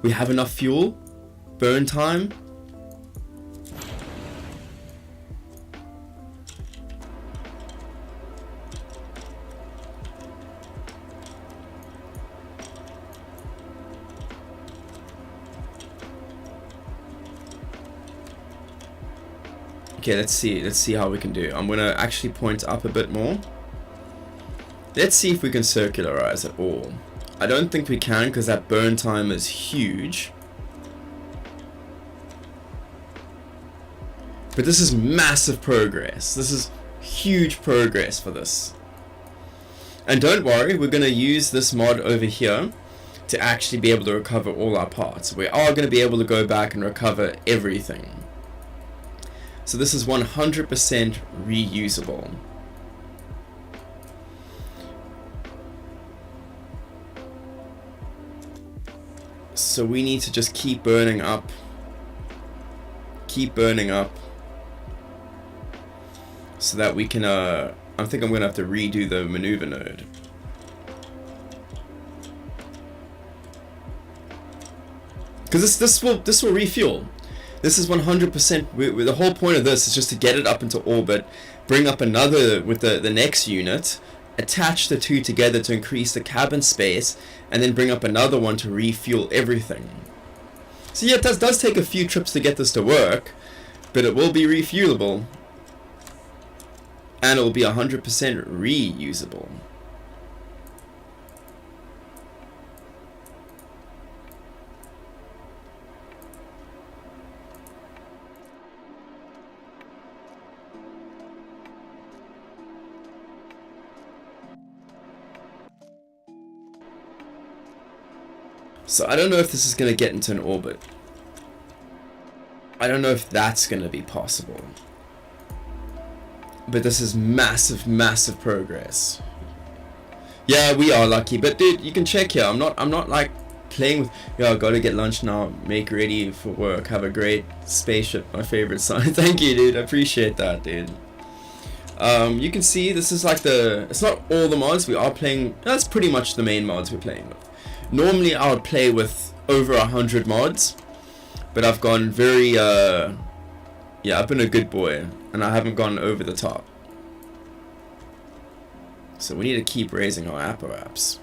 Speaker 2: We have enough fuel. Burn time. Okay, let's see how we can do. I'm gonna actually point up a bit more. Let's see if we can circularize at all. I don't think we can because that burn time is huge. But this is massive progress. This is huge progress for this. And don't worry, we're going to use this mod over here to actually be able to recover all our parts. We are going to be able to go back and recover everything. So this is 100% reusable. So we need to just keep burning up. Keep burning up. So that we can, I think I'm going to have to redo the maneuver node. Because this will refuel. This is 100%, the whole point of this is just to get it up into orbit, bring up another with the next unit, attach the two together to increase the cabin space, and then bring up another one to refuel everything. So yeah, it does take a few trips to get this to work, but it will be refuelable. And it will be 100% reusable. So I don't know if this is going to get into an orbit. I don't know if that's going to be possible. But this is massive, massive progress. Yeah, we are lucky. But dude, you can check here. I'm not like playing with, yo, gotta get lunch now, make ready for work, have a great spaceship, my favorite sign. Thank you, dude. I appreciate that, dude. You can see this is like it's not all the mods we are playing. That's pretty much the main mods we're playing with. Normally I would play with over 100 mods, but I've gone very yeah, I've been a good boy and I haven't gone over the top. So we need to keep raising our apps.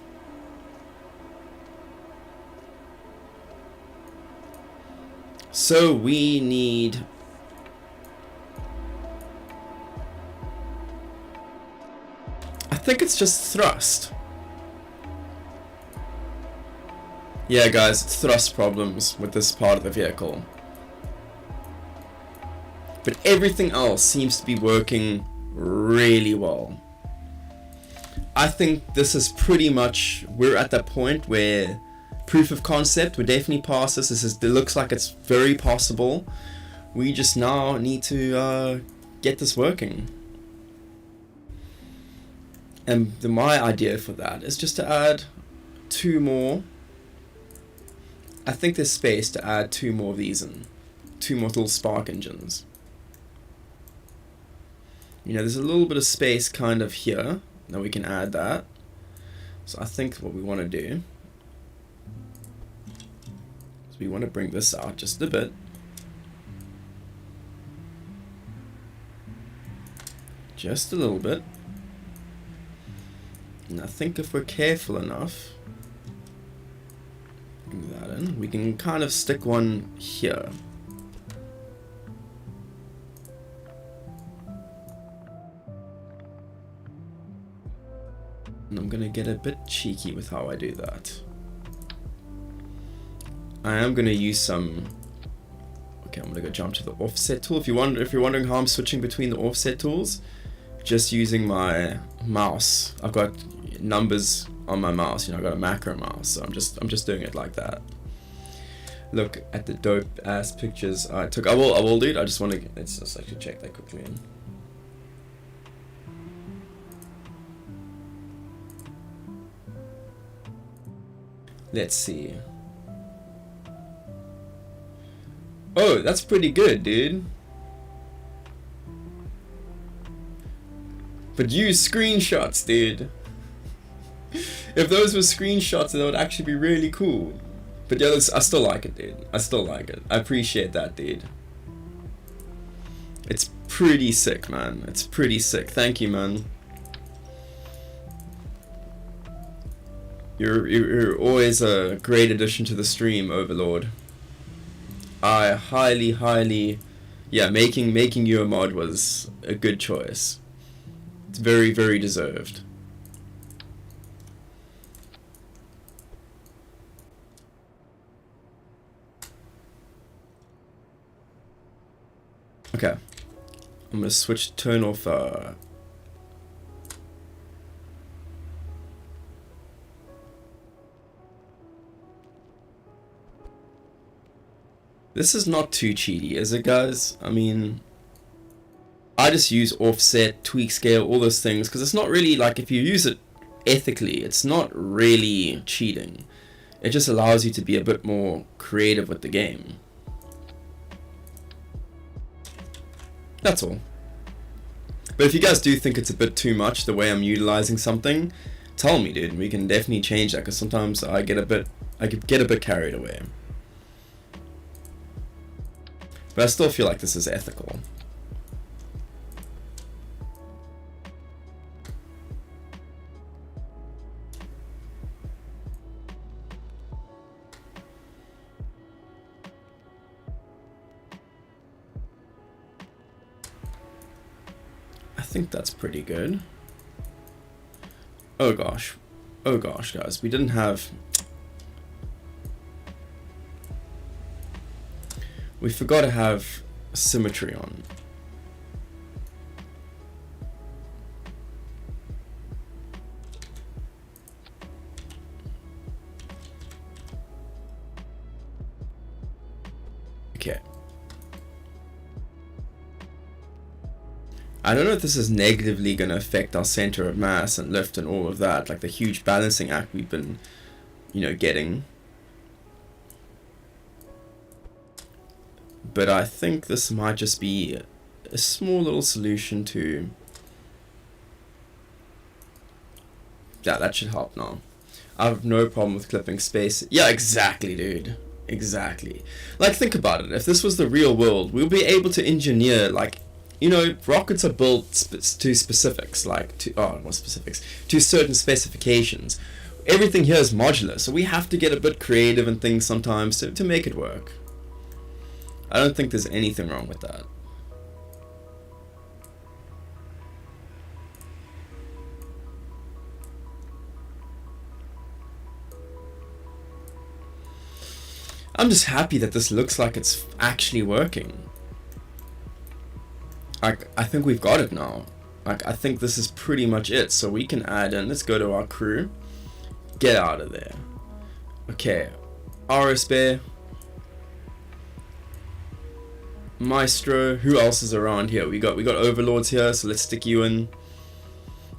Speaker 2: So we need I think it's just thrust. Yeah guys, it's thrust problems with this part of the vehicle. But everything else seems to be working really well. I think this is pretty much, we're at that point where proof of concept, we're definitely past this. It looks like it's very possible. We just now need to get this working. And my idea for that is just to add 2 more. I think there's space to add 2 more of these in. 2 more little spark engines. You know, there's a little bit of space kind of here. Now we can add that. So I think what we want to do is we want to bring this out just a bit. Just a little bit. And I think if we're careful enough, bring that in, we can kind of stick one here. And I'm gonna get a bit cheeky with how I do that. I am gonna use some. Okay, I'm gonna go jump to the offset tool. If you're wondering how I'm switching between the offset tools, just using my mouse. I've got numbers on my mouse. You know, I've got a macro mouse, so I'm just doing it like that. Look at the dope ass pictures I took. I will, dude. I just want to. Let's just actually check that quickly. Let's see. Oh, that's pretty good, dude. But use screenshots, dude. If those were screenshots, that would actually be really cool. But yeah, I still like it, dude. I still like it. I appreciate that, dude. It's pretty sick, man. It's pretty sick. Thank you, man. You're always a great addition to the stream, Overlord. I highly Yeah, making you a mod was a good choice. It's very, very deserved. Okay, I'm gonna turn off this is not too cheaty, is it, guys? I mean, I just use offset, tweak scale, all those things, because it's not really, like, if you use it ethically, it's not really cheating. It just allows you to be a bit more creative with the game. That's all. But if you guys do think it's a bit too much the way I'm utilizing something, tell me, dude. We can definitely change that, because sometimes I could get a bit carried away. But I still feel like this is ethical. I think that's pretty good. Oh gosh, guys, we didn't have... We forgot to have symmetry on. Okay. I don't know if this is negatively going to affect our center of mass and lift and all of that, like the huge balancing act we've been, you know, getting. But I think this might just be a small little solution to... Yeah, that should help now. I have no problem with clipping space. Yeah, exactly, dude. Exactly. Like, think about it. If this was the real world, we'll be able to engineer, like, you know, rockets are built to specifics, like, to certain specifications. Everything here is modular, so we have to get a bit creative and things sometimes to make it work. I don't think there's anything wrong with that. I'm just happy that this looks like it's actually working. I think we've got it now. Like, I think this is pretty much it. So we can add in, let's go to our crew. Get out of there. Okay. RS Bear. Maestro. Who else is around here? We got overlords here, so let's stick you in.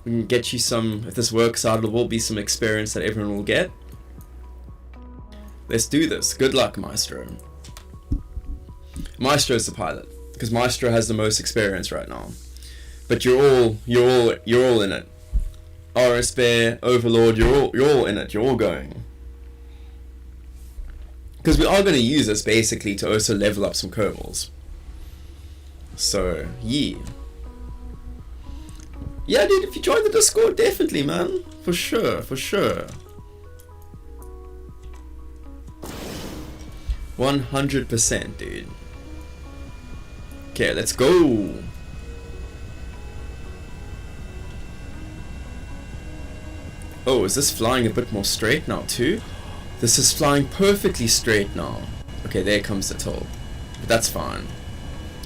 Speaker 2: We can get you some, if this works out, it will be some experience that everyone will get. Let's do this. Good luck, Maestro. Maestro's the pilot, because Maestro has the most experience right now. But you're all in it. RS Bear, Overlord, you're all in it. You're all going. Because we are going to use this basically to also level up some kerbals. So, yeah. Yeah, dude, if you join the Discord, definitely, man. For sure, for sure. 100%, dude. Okay, let's go. Oh, is this flying a bit more straight now too? This is flying perfectly straight now. Okay, there comes the toll. But that's fine.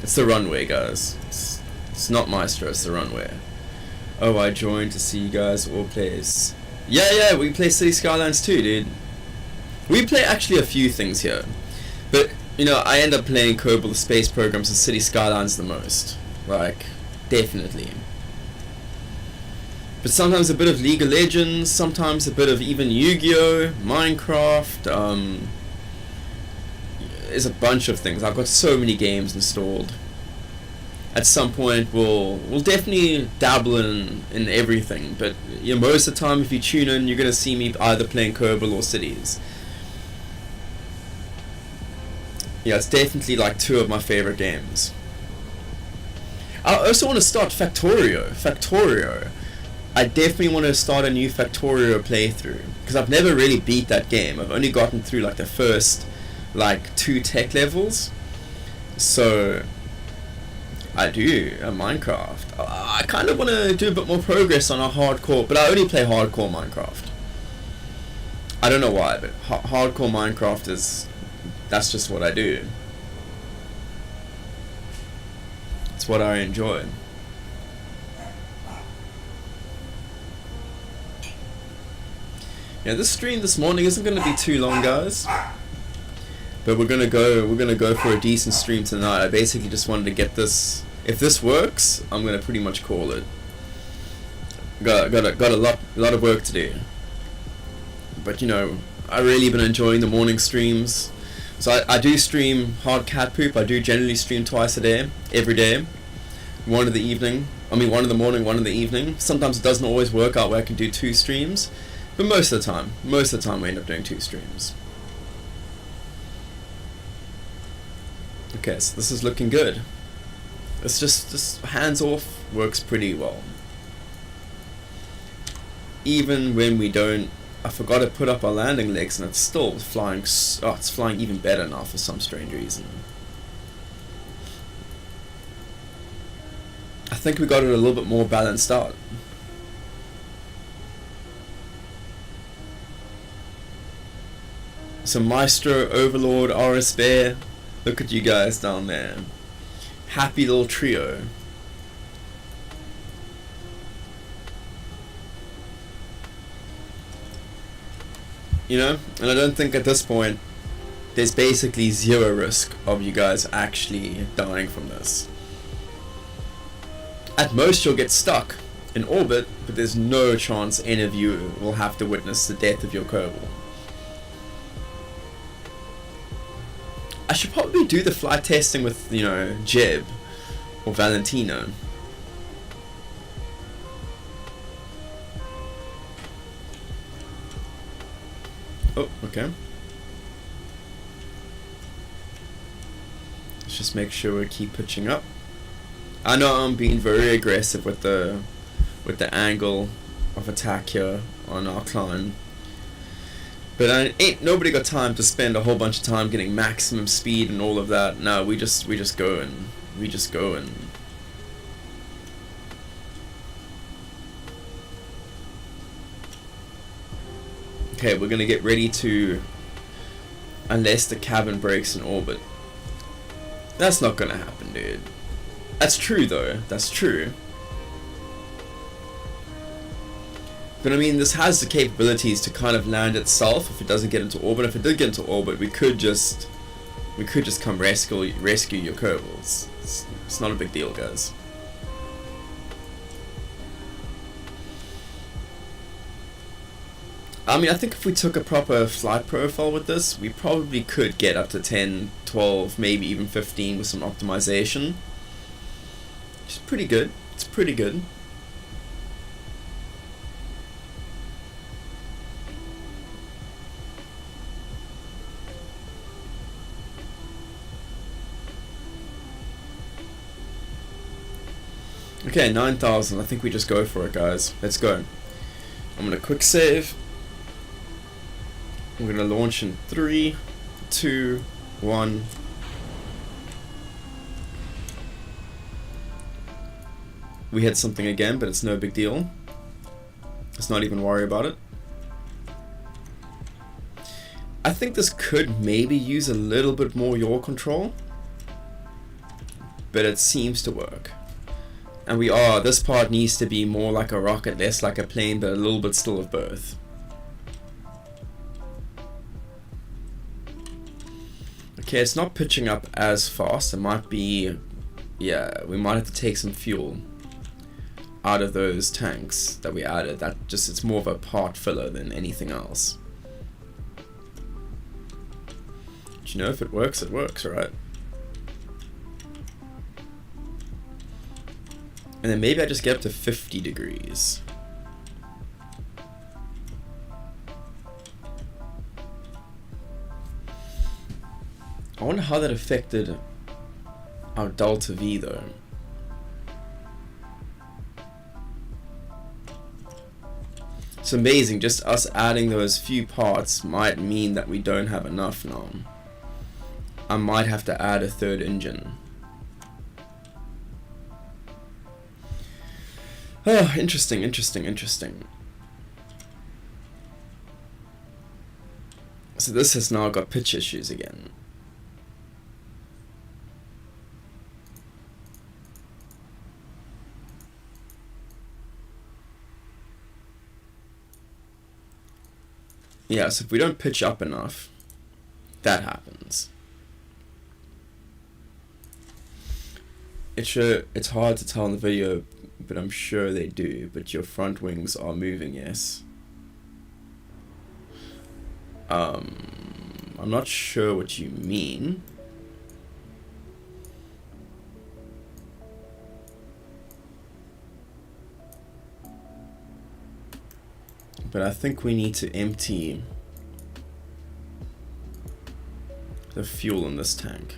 Speaker 2: It's the runway, guys. It's not Maestro, it's the runway. Oh, I joined to see you guys all plays. Yeah, we play City Skylines too, dude. We play actually a few things here. But, you know, I end up playing Kerbal the Space Programs and City Skylines the most. Like, definitely. But sometimes a bit of League of Legends, sometimes a bit of even Yu-Gi-Oh!, Minecraft, there's a bunch of things. I've got so many games installed. At some point we'll definitely dabble in everything, but you know, most of the time if you tune in, you're going to see me either playing Kerbal or Cities. Yeah, it's definitely like two of my favorite games. I also want to start Factorio. I definitely want to start a new Factorio playthrough, because I've never really beat that game. I've only gotten through like the first like 2 tech levels. So I do, Minecraft. I kind of want to do a bit more progress on a hardcore, but I only play hardcore Minecraft. I don't know why, but hardcore Minecraft that's just what I do. It's what I enjoy. Yeah, this stream this morning isn't going to be too long, guys. But we're gonna go for a decent stream tonight. I basically just wanted to get this. If this works, I'm gonna pretty much call it. Got a lot of work to do. But you know, I really been enjoying the morning streams. So I do stream hard cat poop. I do generally stream twice a day, every day. One in the morning, one in the evening. Sometimes it doesn't always work out where I can do 2 streams, but most of the time we end up doing 2 streams. Okay, so this is looking good. It's just hands off works pretty well. Even when we don't, I forgot to put up our landing legs and it's still flying. Oh, it's flying even better now for some strange reason. I think we got it a little bit more balanced out. So Maestro, Overlord, RS Bear. Look at you guys down there. Happy little trio. You know, and I don't think at this point there's basically zero risk of you guys actually dying from this. At most you'll get stuck in orbit, but there's no chance any of you will have to witness the death of your kerbal. I should probably do the flight testing with, you know, Jeb or Valentino. Oh, okay. Let's just make sure we keep pitching up. I know I'm being very aggressive with the angle of attack here on our climb. But ain't nobody got time to spend a whole bunch of time getting maximum speed and all of that. No, we just go and okay, we're gonna get ready to, unless the cabin breaks in orbit. That's not gonna happen, dude. That's true though. That's true. But I mean, this has the capabilities to kind of land itself if it doesn't get into orbit. If it did get into orbit, we could just come rescue your kerbals. It's not a big deal, guys. I mean, I think if we took a proper flight profile with this, we probably could get up to 10, 12, maybe even 15 with some optimization. Which is pretty good. It's pretty good. Okay, 9,000. I think we just go for it, guys. Let's go. I'm gonna quick save. I'm gonna launch in 3, 2, 1. We hit something again, but it's no big deal. Let's not even worry about it. I think this could maybe use a little bit more yaw control, but it seems to work. And this part needs to be more like a rocket, less like a plane, but a little bit still of both. Okay, it's not pitching up as fast. It might be, yeah, we might have to take some fuel out of those tanks that we added. It's more of a part filler than anything else. But you know, if it works, right? And then maybe I just get up to 50 degrees. I wonder how that affected our delta V though. It's amazing, just us adding those few parts might mean that we don't have enough now. I might have to add a third engine. Oh, interesting. So this has now got pitch issues again. Yeah, so if we don't pitch up enough, that happens. It's hard to tell in the video, but I'm sure they do. But your front wings are moving, yes. I'm not sure what you mean. But I think we need to empty the fuel in this tank.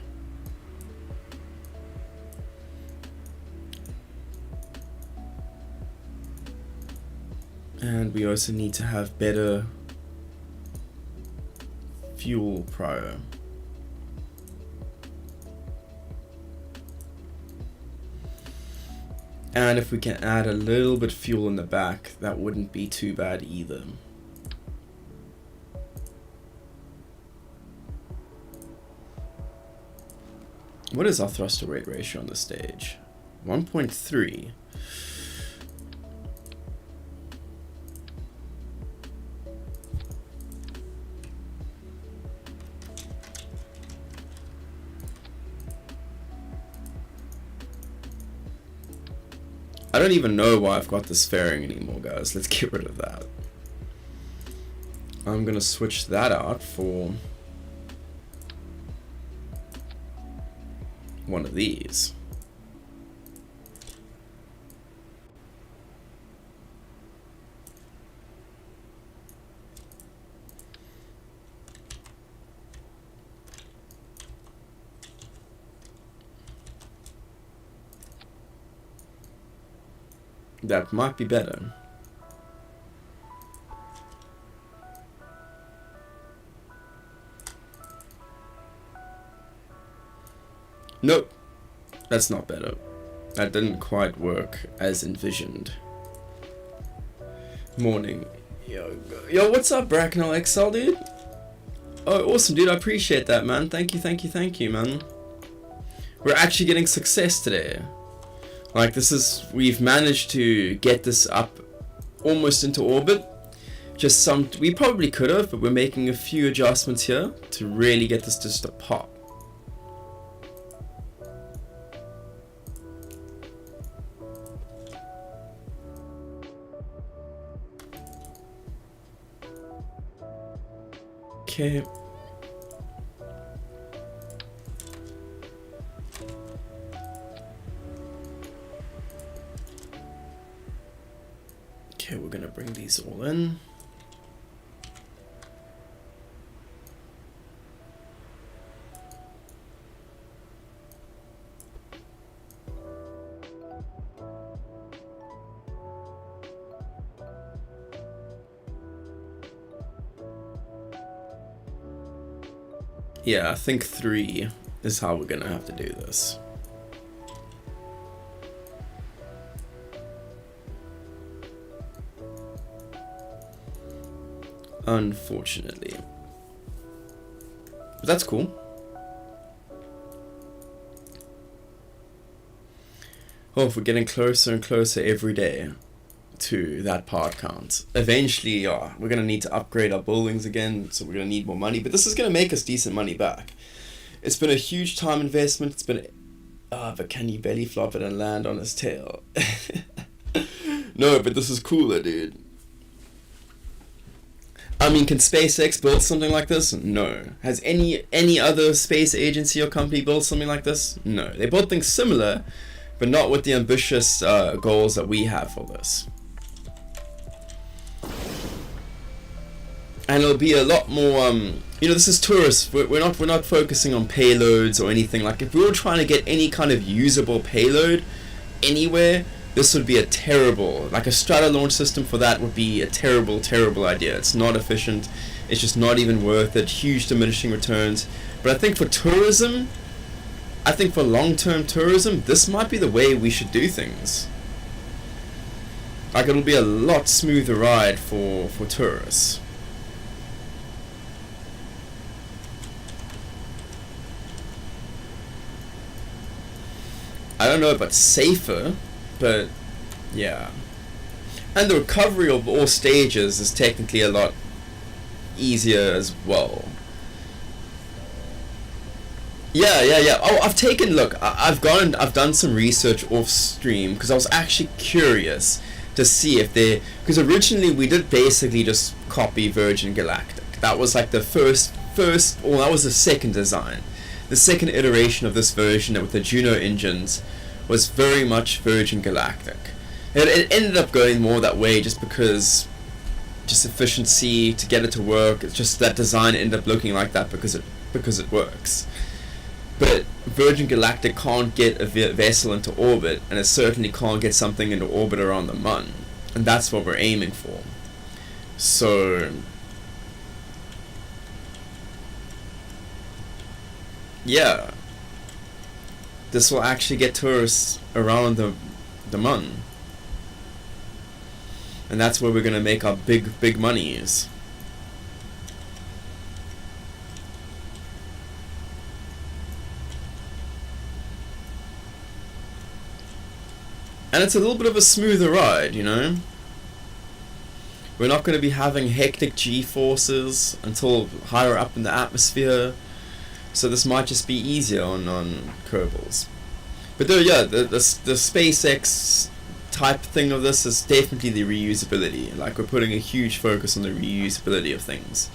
Speaker 2: And we also need to have better fuel prior. And if we can add a little bit fuel in the back, that wouldn't be too bad either. What is our thrust to weight ratio on the stage? 1.3. I don't even know why I've got this fairing anymore, guys. Let's get rid of that. I'm gonna switch that out for one of these. That might be better. Nope, that's not better. That didn't quite work as envisioned. Morning. Yo, what's up, Bracknell XL, dude? Oh, awesome, dude. I appreciate that, man. Thank you, man. We're actually getting success today. Like, we've managed to get this up almost into orbit. We probably could have, but we're making a few adjustments here to really get this just to pop. Okay. Okay, we're gonna bring these all in. Yeah, I think 3 is how we're gonna have to do this. Unfortunately. But that's cool. Oh, we're getting closer and closer every day to that part count. Eventually, yeah, we're going to need to upgrade our buildings again, so we're going to need more money. But this is going to make us decent money back. It's been a huge time investment. It's been... but can you belly flop it and land on his tail? No, but this is cooler, dude. I mean, can SpaceX build something like this? No. Has any other space agency or company built something like this? No. They built things similar, but not with the ambitious goals that we have for this. And it'll be a lot more, this is tourists. We're not focusing on payloads or anything. Like, if we were trying to get any kind of usable payload anywhere, this would be a terrible, like a strata launch system for that would be a terrible, terrible idea. It's not efficient. It's just not even worth it. Huge diminishing returns. But I think for tourism, for long-term tourism, this might be the way we should do things. Like, it'll be a lot smoother ride for tourists. I don't know about safer, but yeah. And the recovery of all stages is technically a lot easier as well. Yeah. Oh, I've done some research off stream because I was actually curious to see if because originally we did basically just copy Virgin Galactic. That was like the first, or that was the second design. The second iteration of this version with the Juno engines was very much Virgin Galactic. It ended up going more that way just because, just efficiency to get it to work. It's just that design ended up looking like that because it works. But Virgin Galactic can't get a vessel into orbit, and it certainly can't get something into orbit around the Mun, and that's what we're aiming for. So yeah, this will actually get tourists around the Mun, and that's where we're gonna make our big monies. And it's a little bit of a smoother ride, you know? We're not going to be having hectic G-forces until higher up in the atmosphere, so this might just be easier on kerbals. But though, yeah, the SpaceX type thing of this is definitely the reusability. Like, we're putting a huge focus on the reusability of things.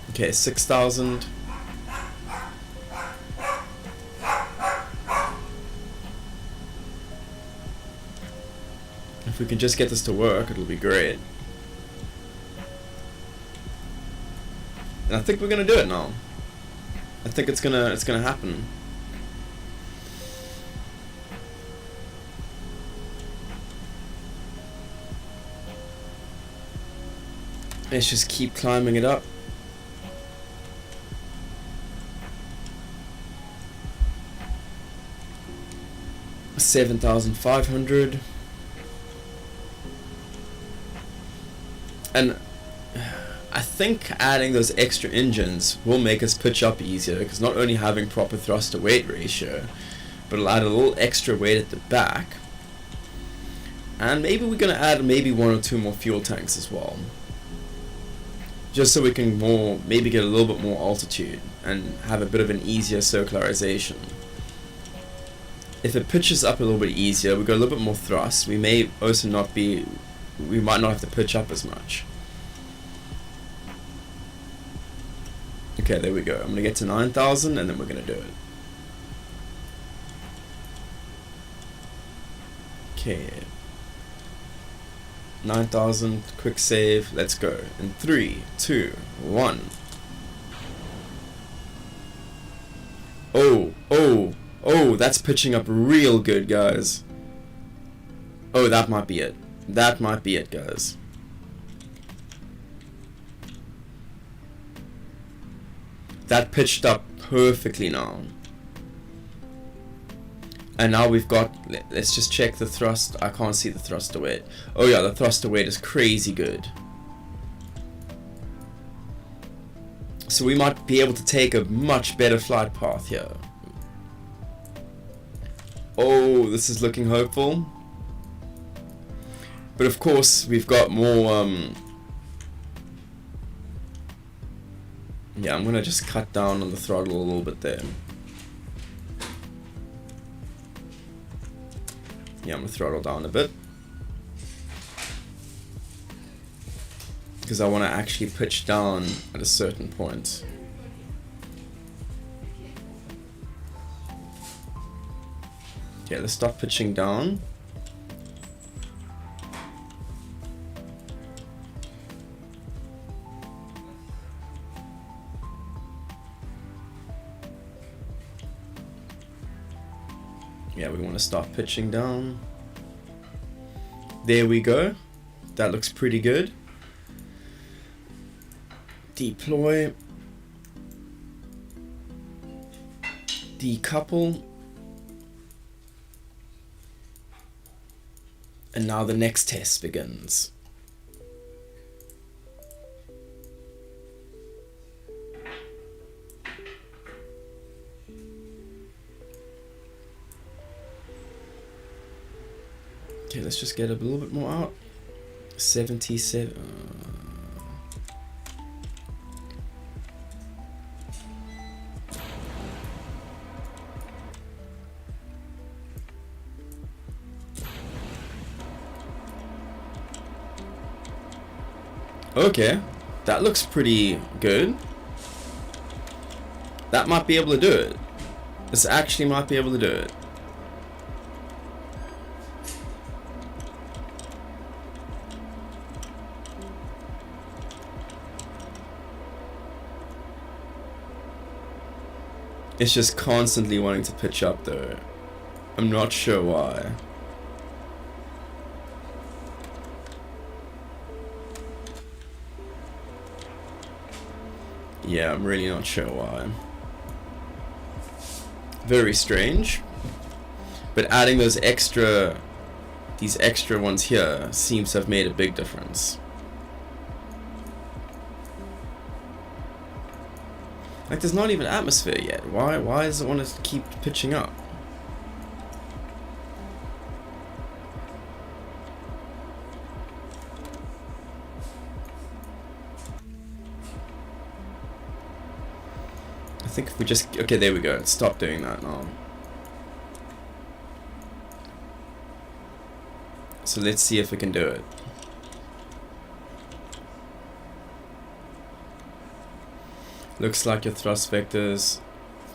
Speaker 2: Okay, 6,000. If we can just get this to work, it'll be great. And I think we're gonna do it now. I think it's gonna happen. Let's just keep climbing it up. $7,500. And I think adding those extra engines will make us pitch up easier, because not only having proper thrust to weight ratio, but it'll add a little extra weight at the back. And maybe we're going to add maybe 1 or 2 more fuel tanks as well, just so we can maybe get a little bit more altitude and have a bit of an easier circularization. If it pitches up a little bit easier, we got a little bit more thrust, we might not have to pitch up as much. Okay, there we go. I'm going to get to 9,000 and then we're going to do it. Okay. 9,000, quick save, let's go. In 3, 2, 1. Oh, that's pitching up real good, guys. Oh, that might be it. That might be it, guys. That pitched up perfectly now. And now we've got, let's just check the thrust. I can't see the thruster weight. Oh yeah, the thruster weight is crazy good. So we might be able to take a much better flight path here. Oh, this is looking hopeful. But of course, we've got more, yeah, I'm gonna just cut down on the throttle a little bit there. Yeah, I'm gonna throttle down a bit, because I want to actually pitch down at a certain point. Okay, let's stop pitching down. Yeah, we want to start pitching down. There we go. That looks pretty good. Deploy. Decouple. And now the next test begins. Okay, let's just get a little bit more out. 77. Okay, that looks pretty good. That might be able to do it. This actually might be able to do it. It's just constantly wanting to pitch up though. I'm not sure why. Yeah, I'm really not sure why. Very strange. But adding these extra ones here seems to have made a big difference. Like, there's not even atmosphere yet. Why does it want to keep pitching up? I think if we just... Okay, there we go. Stop doing that now. So let's see if we can do it. Looks like your thrust vectors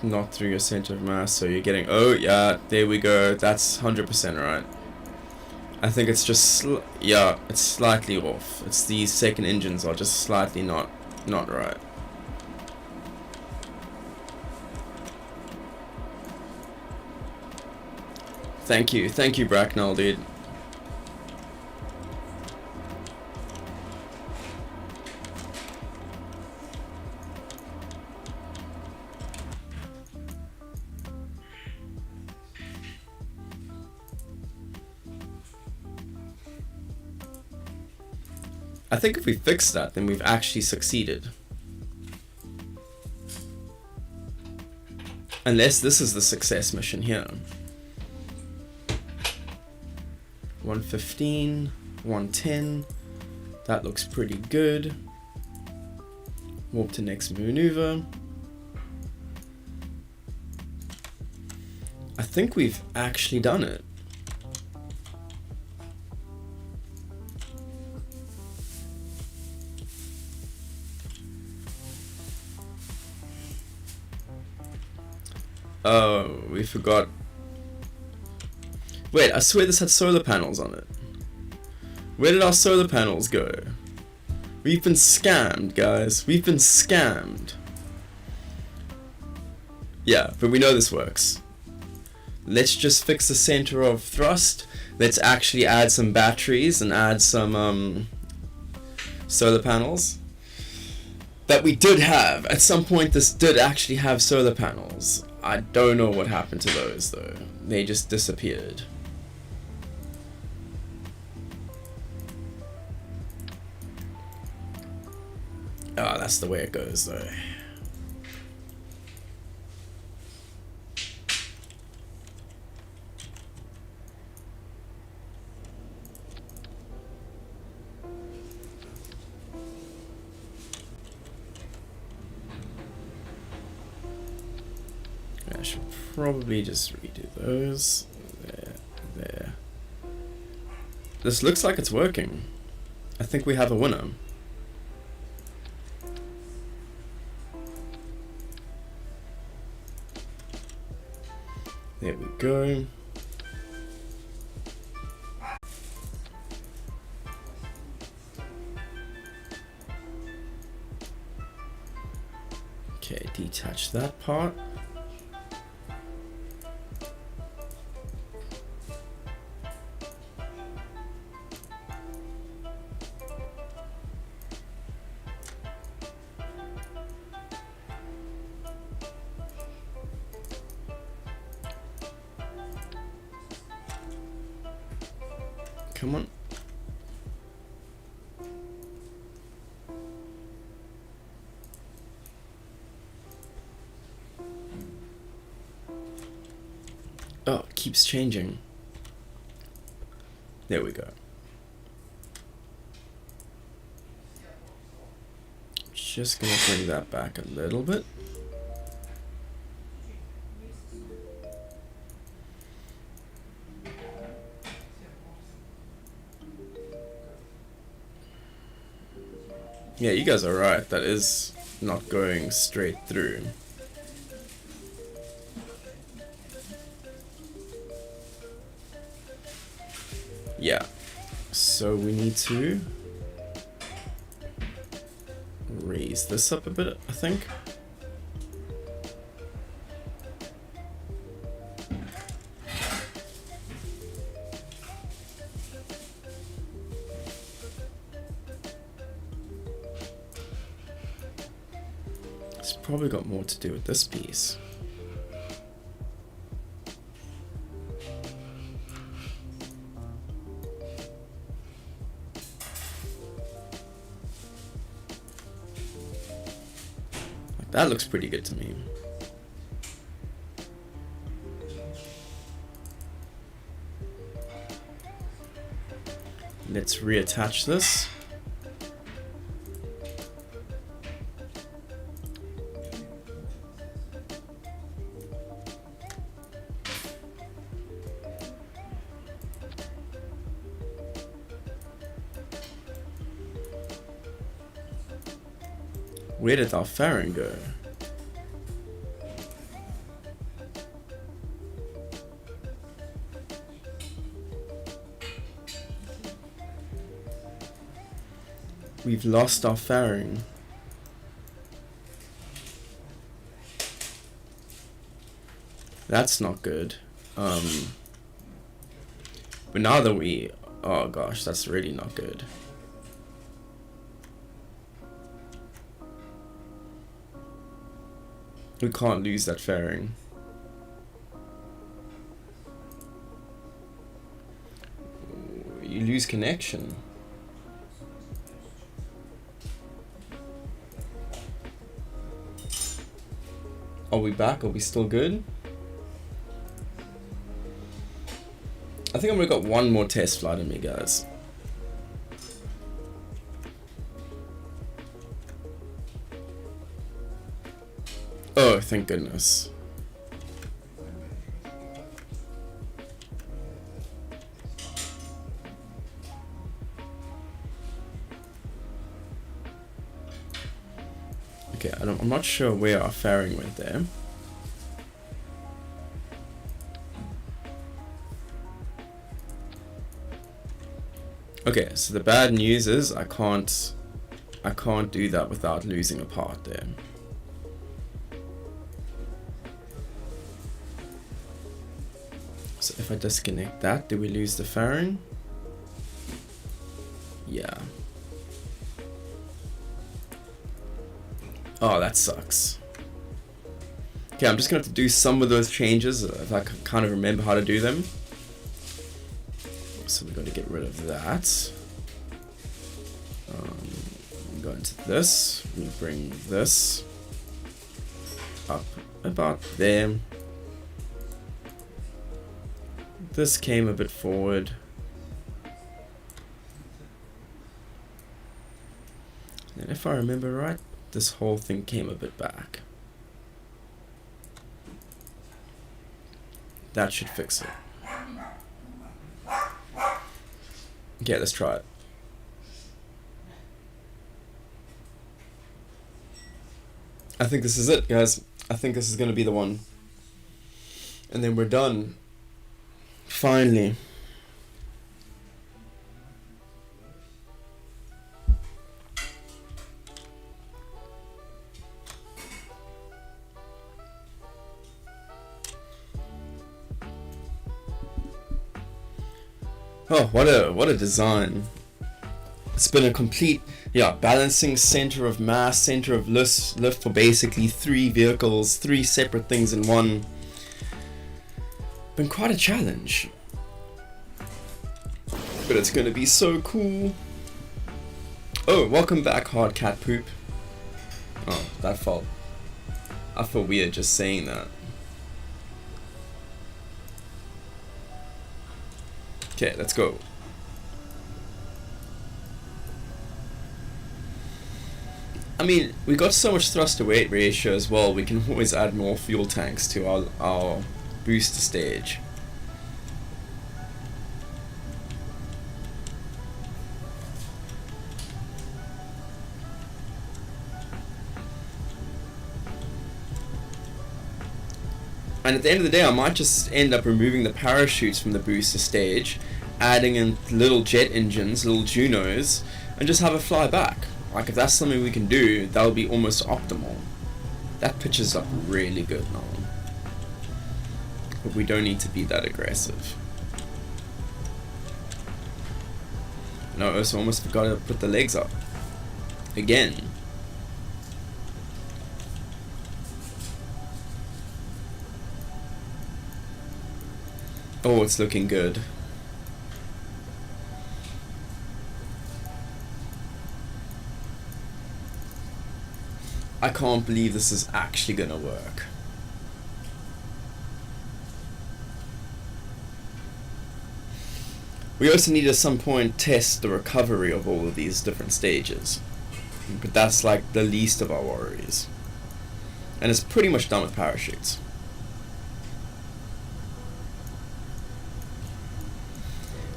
Speaker 2: not through your center of mass, so you're getting... Oh, yeah, there we go. That's 100% right. I think it's just... Yeah, it's slightly off. It's these second engines are just slightly not right. Thank you, Bracknell, dude. I think if we fix that, then we've actually succeeded. Unless this is the success mission here. 115, 110. That looks pretty good. Warp to next maneuver. I think we've actually done it. Oh, we forgot. Wait, I swear this had solar panels on it. Where did our solar panels go? We've been scammed, guys. We've been scammed. Yeah, but we know this works. Let's just fix the center of thrust. Let's actually add some batteries and add some solar panels. That we did have. At some point this did actually have solar panels. I don't know what happened to those though. They just disappeared. Oh, that's the way it goes though. I should probably just redo those. There. This looks like it's working. I think we have a winner. There we go. Okay, detach that part. Come on. Oh, it keeps changing. There we go. Just gonna bring that back a little bit. Yeah, you guys are right. That is not going straight through. Yeah. So we need to raise this up a bit, I think. It's probably got more to do with this piece. That looks pretty good to me. Let's reattach this. Where did our fairing go? We've lost our fairing. That's not good. But now that we... Oh gosh, that's really not good. We can't lose that fairing. You lose connection. Are we back? Are we still good? I think I've only got one more test flight in me, guys. Oh, thank goodness. Okay, I'm not sure where our fairing went there. Okay, so the bad news is I can't do that without losing a part there. So if I disconnect that, do we lose the fairing? Yeah. Oh, that sucks. Okay, I'm just gonna have to do some of those changes if I can kind of remember how to do them. So we're going to get rid of that. Go into this. We bring this up about there. This came a bit forward. And if I remember right, this whole thing came a bit back. That should fix it. Okay, let's try it. I think this is it, guys. I think this is going to be the one. And then we're done. Finally. Oh, what a design. It's been a complete, balancing center of mass, center of lift for basically 3 vehicles, 3 separate things in one. Been quite a challenge. But it's gonna be so cool. Oh, welcome back, Hard Cat Poop. Oh, that felt... I feel weird just saying that. Okay, let's go. I mean, we got so much thrust to weight ratio as well, we can always add more fuel tanks to our booster stage. And at the end of the day, I might just end up removing the parachutes from the booster stage, adding in little jet engines, little Junos, and just have it fly back. Like, if that's something we can do, that'll be almost optimal. That pitches up really good now. But we don't need to be that aggressive. And I also almost forgot to put the legs up. Again. Oh, it's looking good. I can't believe this is actually gonna work. We also need at some point test the recovery of all of these different stages. But that's like the least of our worries. And it's pretty much done with parachutes.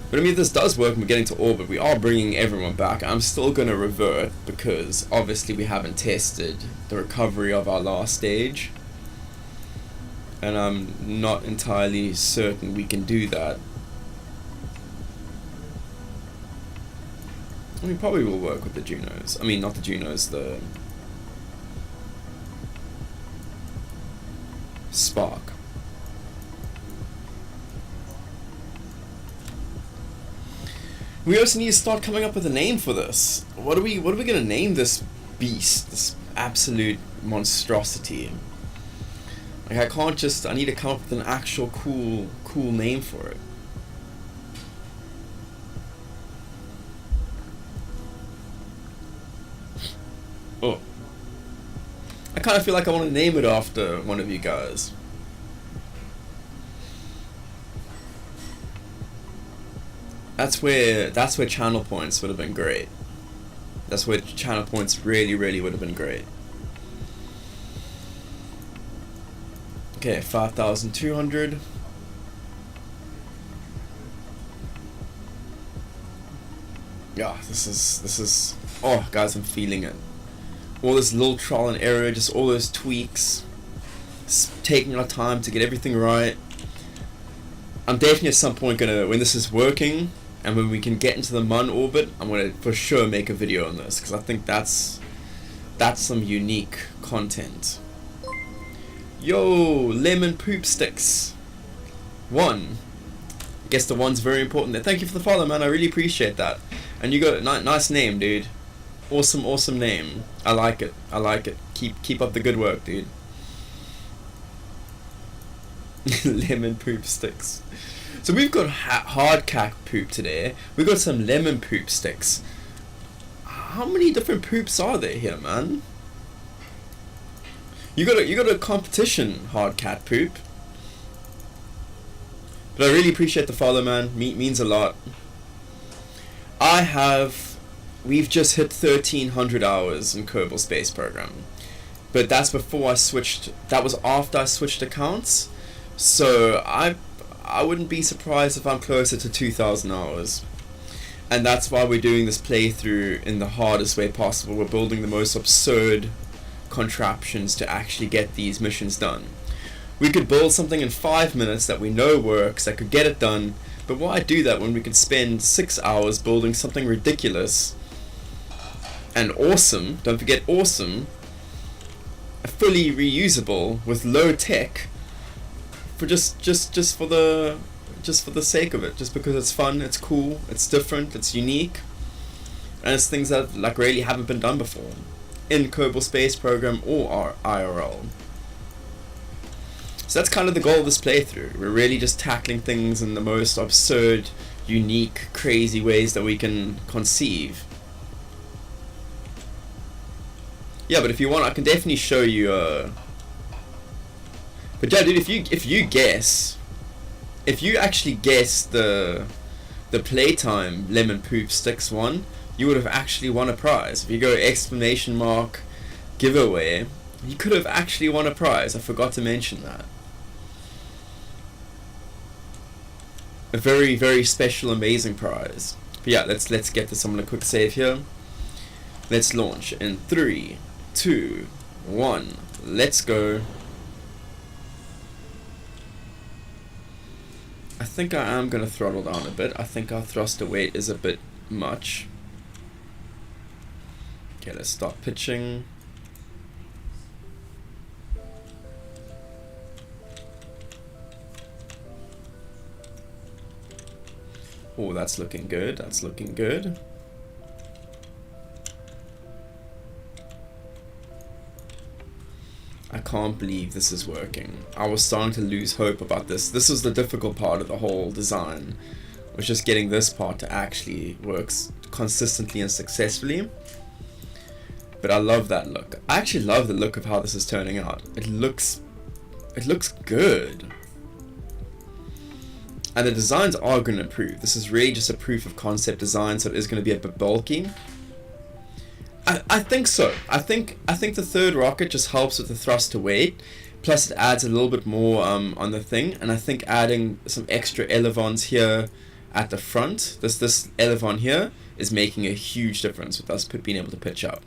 Speaker 2: But I mean, if this does work and we're getting to orbit, we are bringing everyone back. I'm still going to revert because obviously we haven't tested the recovery of our last stage. And I'm not entirely certain we can do that. I mean, probably will work with the Junos. I mean, not the Junos, the Spark. We also need to start coming up with a name for this. What are we gonna name this beast? This absolute monstrosity. Like, I need to come up with an actual cool name for it. Oh. I kinda feel like I wanna name it after one of you guys. That's where channel points would have been great. That's where channel points really would have been great. Okay, 5,200. Yeah, this is. Oh, guys, I'm feeling it. All this little trial and error, just all those tweaks. It's taking our time to get everything right. I'm definitely at some point gonna, when this is working, and when we can get into the Mun orbit, I'm gonna for sure make a video on this, because I think that's some unique content. Yo, lemon poop sticks. One. I guess the one's very important there. Thank you for the follow, man. I really appreciate that. And you got a nice name, dude. Awesome name. I like it. Keep up the good work, dude. Lemon poop sticks. So we've got hard cat poop today. We've got some lemon poop sticks. How many different poops are there here, man? You got a competition, hard cat poop. But I really appreciate the follow, man. Means a lot. We've just hit 1,300 hours in Kerbal Space Program. But that's before I switched. That was after I switched accounts. So I wouldn't be surprised if I'm closer to 2,000 hours. And that's why we're doing this playthrough in the hardest way possible. We're building the most absurd contraptions to actually get these missions done. We could build something in 5 minutes that we know works, that could get it done, but why do that when we could spend 6 hours building something ridiculous and awesome, don't forget awesome, fully reusable with low tech, for just for the sake of it, just because it's fun, it's cool, it's different, it's unique, and it's things that like really haven't been done before in Kerbal Space Program or IRL. So that's kind of the goal of this playthrough. We're really just tackling things in the most absurd, unique, crazy ways that we can conceive. Yeah, but if you want, I can definitely show you. But yeah, dude, if you actually guess the playtime lemon poop sticks one, you would have actually won a prize. If you go exclamation mark giveaway, you could have actually won a prize. I forgot to mention that. A very, very special, amazing prize. But yeah, let's get this. I'm gonna quick save here. Let's launch in 3, 2, 1. Let's go. I think I am gonna throttle down a bit. I think our thruster weight is a bit much. Okay, let's start pitching. Oh, that's looking good. That's looking good. I can't believe this is working. I was starting to lose hope about this. This was the difficult part of the whole design, was just getting this part to actually work consistently and successfully. But I love that look. I actually love the look of how this is turning out. It looks good. And the designs are going to improve. This is really just a proof of concept design, so it is going to be a bit bulky. I think so. I think the third rocket just helps with the thrust to weight, plus it adds a little bit more on the thing, and I think adding some extra elevons here at the front, this elevon here, is making a huge difference with us being able to pitch up.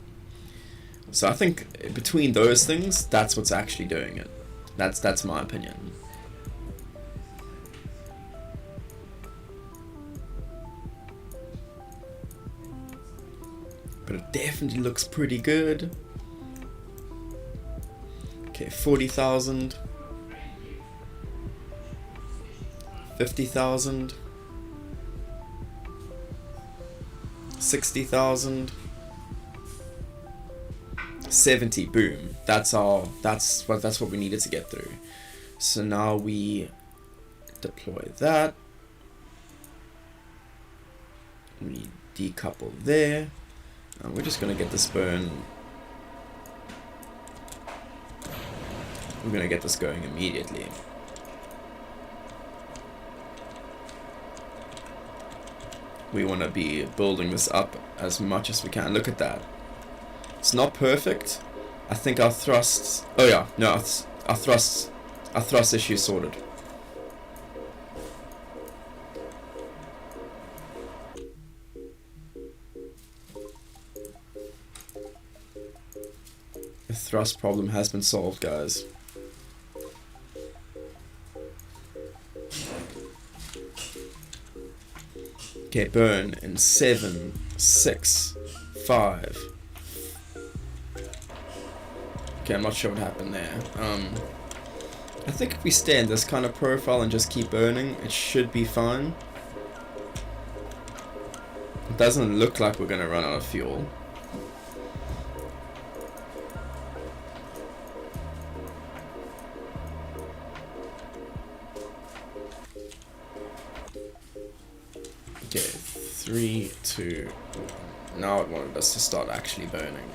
Speaker 2: So I think between those things, that's what's actually doing it. That's my opinion. But it definitely looks pretty good. Okay, 40,000. 50,000. 60,000. 70, boom. That's what we needed to get through. So now we deploy that. We decouple there. And we're just gonna get this burn. We're gonna get this going immediately. We want to be building this up as much as we can. Look at that. It's not perfect. I think our thrusts. Oh yeah, no, our thrust issue is sorted. The thrust problem has been solved, guys. Okay, burn in 7, 6, 5. Okay, I'm not sure what happened there. I think if we stay in this kind of profile and just keep burning, it should be fine. It doesn't look like we're gonna run out of fuel. Okay, 3, 2, 1. Now it wanted us to start actually burning.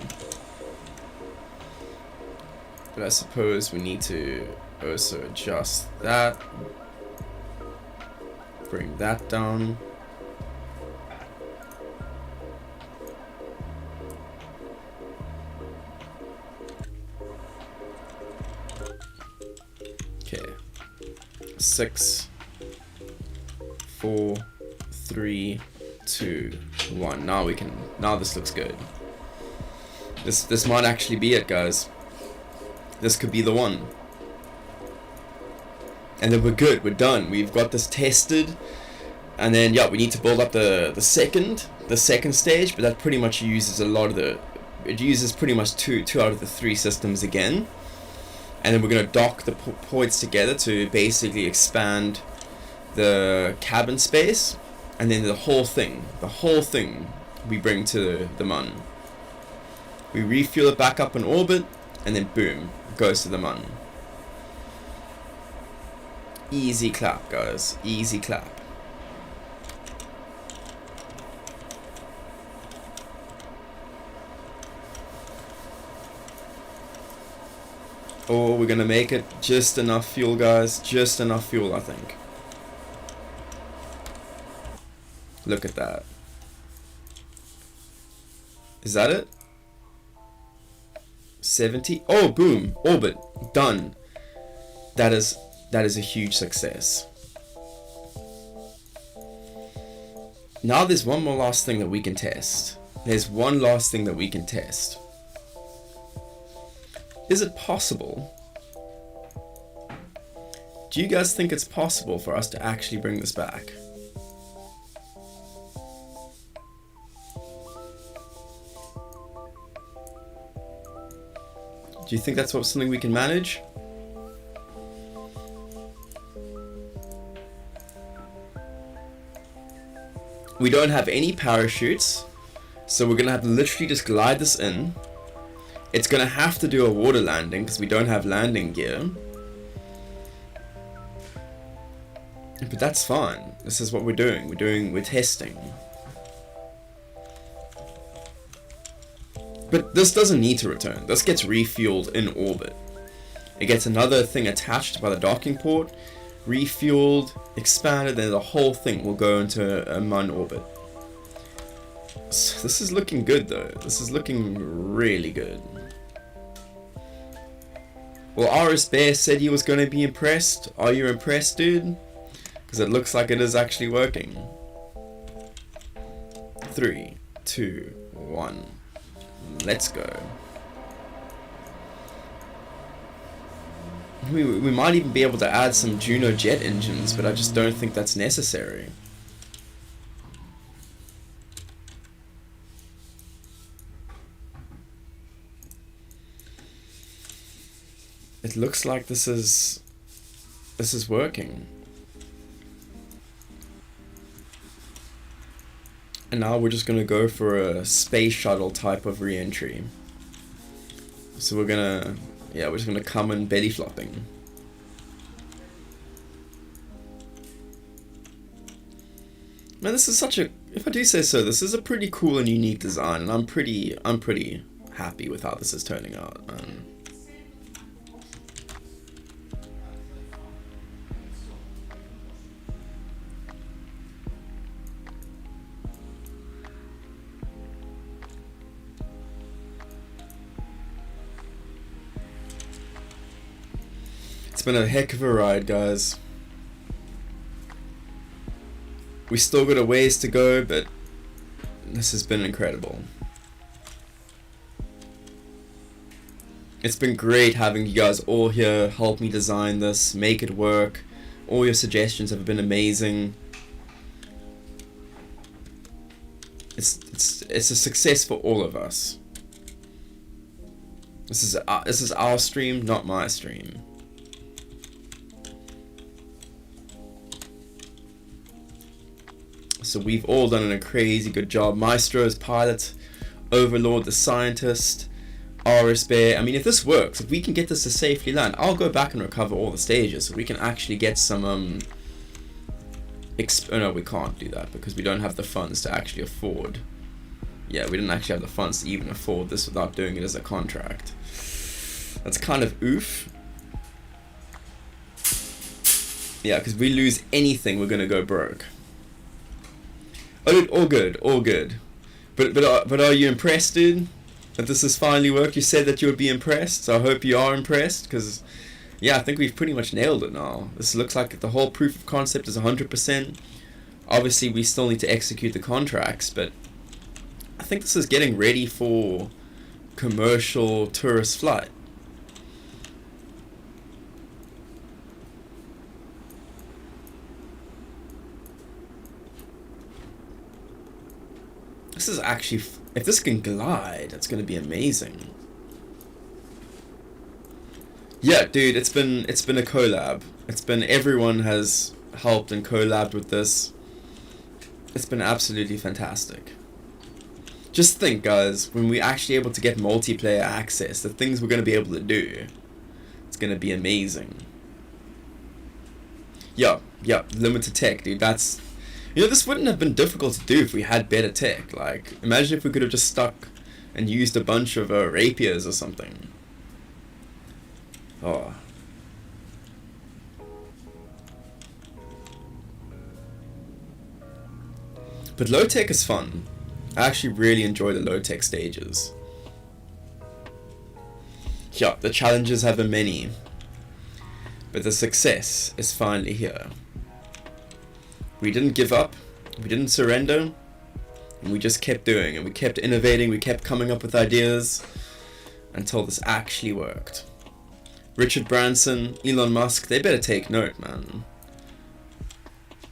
Speaker 2: But I suppose we need to also adjust that. Bring that down. Okay. 6, 4, 3, 2, 1. Now this looks good. This might actually be it, guys. This could be the one. And then we're good, we're done. We've got this tested. And then yeah, we need to build up the second stage, but that pretty much uses it uses pretty much two out of the 3 systems again. And then we're gonna dock the points together to basically expand the cabin space, and then the whole thing we bring to the Mun. We refuel it back up in orbit, and then boom, it goes to the Mun. Easy clap, guys. Easy clap. Oh, we're gonna make it. Just enough fuel, guys. Just enough fuel, I think. Look at that. Is that it? 70? Oh, boom. Orbit. Done. That is a huge success. Now there's one more last thing that we can test. There's one last thing that we can test. Is it possible? Do you guys think it's possible for us to actually bring this back? Do you think that's something we can manage? We don't have any parachutes, so we're gonna have to literally just glide this in. It's gonna have to do a water landing because we don't have landing gear. But that's fine. This is what we're doing. We're testing. But this doesn't need to return. This gets refueled in orbit. It gets another thing attached by the docking port, refueled, expanded, then the whole thing will go into a Mun orbit. So this is looking good though. This is looking really good. Well, RS Bear said he was going to be impressed. Are you impressed, dude? Because it looks like it is actually working. 3, 2, 1. Let's go. We might even be able to add some Juno jet engines, but I just don't think that's necessary. It looks like this is working. And now we're just gonna go for a space shuttle type of re-entry. So we're just gonna come in belly flopping. Man, this is if I do say so, this is a pretty cool and unique design, and I'm pretty happy with how this is turning out. It's been a heck of a ride, guys. We still got a ways to go, but this has been incredible. It's been great having you guys all here help me design this, make it work. All your suggestions have been amazing. It's a success for all of us. This is our stream, not my stream. So we've all done a crazy good job. Maestro as pilot, Overlord the scientist, RS Bear. I mean, if this works, if we can get this to safely land, I'll go back and recover all the stages so we can actually get some oh no, we can't do that because we don't have the funds to actually afford. Yeah, we didn't actually have the funds to even afford this without doing it as a contract. That's kind of oof. Yeah, because we lose anything, we're gonna go broke. Oh, dude, all good. But are you impressed, dude? That this has finally worked? You said that you would be impressed, so I hope you are impressed, because, yeah, I think we've pretty much nailed it now. This looks like the whole proof of concept is 100%. Obviously, we still need to execute the contracts, but I think this is getting ready for commercial tourist flight. This is actually, if this can glide, it's going to be amazing. Yeah, dude, it's been a collab. Everyone has helped and collabed with this. It's been absolutely fantastic. Just think, guys, when we're actually able to get multiplayer access, the things we're going to be able to do, it's going to be amazing. Yeah, limited tech, dude, that's... You know, this wouldn't have been difficult to do if we had better tech. Like, imagine if we could have just stuck and used a bunch of rapiers or something. Oh. But low tech is fun. I actually really enjoy the low tech stages. Yeah, the challenges have been many, but the success is finally here. We didn't give up, we didn't surrender, and we just kept doing it. We kept innovating, we kept coming up with ideas until this actually worked. Richard Branson, Elon Musk, they better take note, man.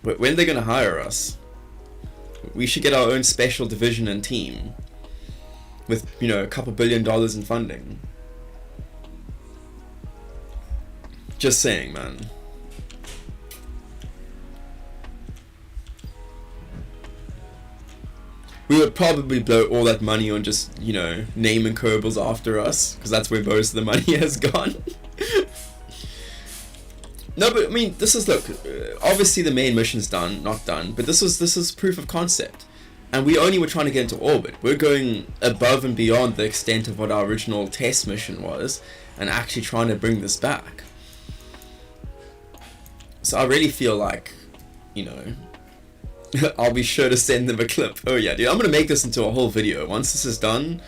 Speaker 2: When are they gonna hire us? We should get our own special division and team with, you know, a couple $1 billion in funding. Just saying, man. We would probably blow all that money on just, you know, naming kerbals after us, because that's where most of the money has gone. No, but I mean, this is, look, obviously the main mission's not done, but this is proof of concept. And we only were trying to get into orbit. We're going above and beyond the extent of what our original test mission was, and actually trying to bring this back. So I really feel like, you know, I'll be sure to send them a clip. Oh yeah, dude, I'm gonna make this into a whole video. Once this is done,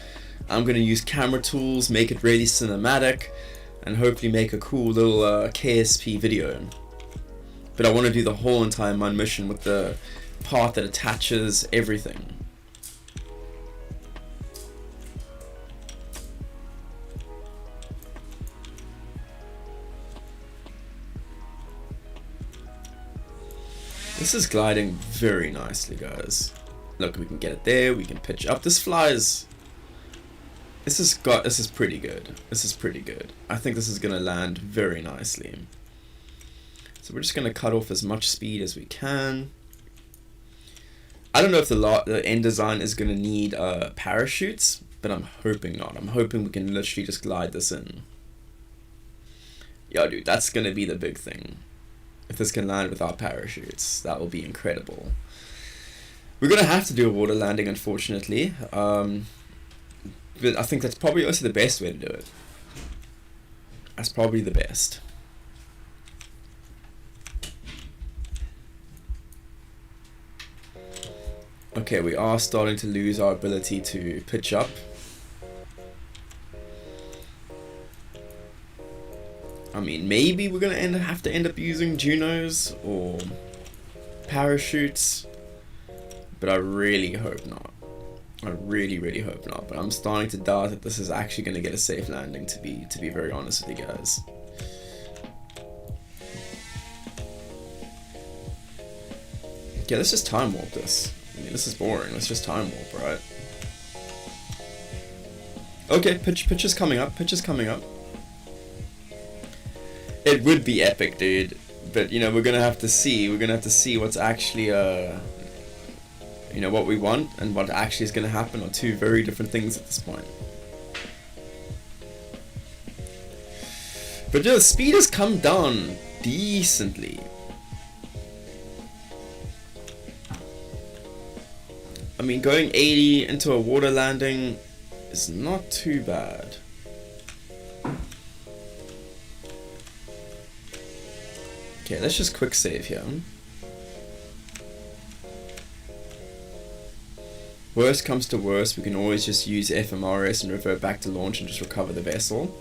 Speaker 2: I'm gonna use camera tools, make it really cinematic, and hopefully make a cool little KSP video. But I want to do the whole entire mine mission with the part that attaches everything. This is gliding very nicely, guys. Look, we can get it there, we can pitch up. This flies. This is pretty good. This is pretty good. I think this is gonna land very nicely. So we're just gonna cut off as much speed as we can. I don't know if the end design is gonna need parachutes, but I'm hoping not. I'm hoping we can literally just glide this in. Yo, dude, that's gonna be the big thing. If this can land without parachutes, that will be incredible. We're gonna have to do a water landing, unfortunately. But I think that's probably also the best way to do it. That's probably the best. Okay, we are starting to lose our ability to pitch up. I mean, maybe we're gonna have to end up using Junos or parachutes, but I really hope not. I really, really hope not. But I'm starting to doubt that this is actually gonna get a safe landing. To be very honest with you guys. Okay, let's just time warp this. I mean, this is boring. Let's just time warp, right? Okay, pitch is coming up. Pitch is coming up. It would be epic, dude. But you know, we're gonna have to see. We're gonna have to see what's actually you know, what we want and what actually is gonna happen are two very different things at this point. But yeah, the speed has come down decently. I mean, going 80 into a water landing is not too bad. Okay, let's just quick save here. Worst comes to worst, we can always just use FMRS and revert back to launch and just recover the vessel.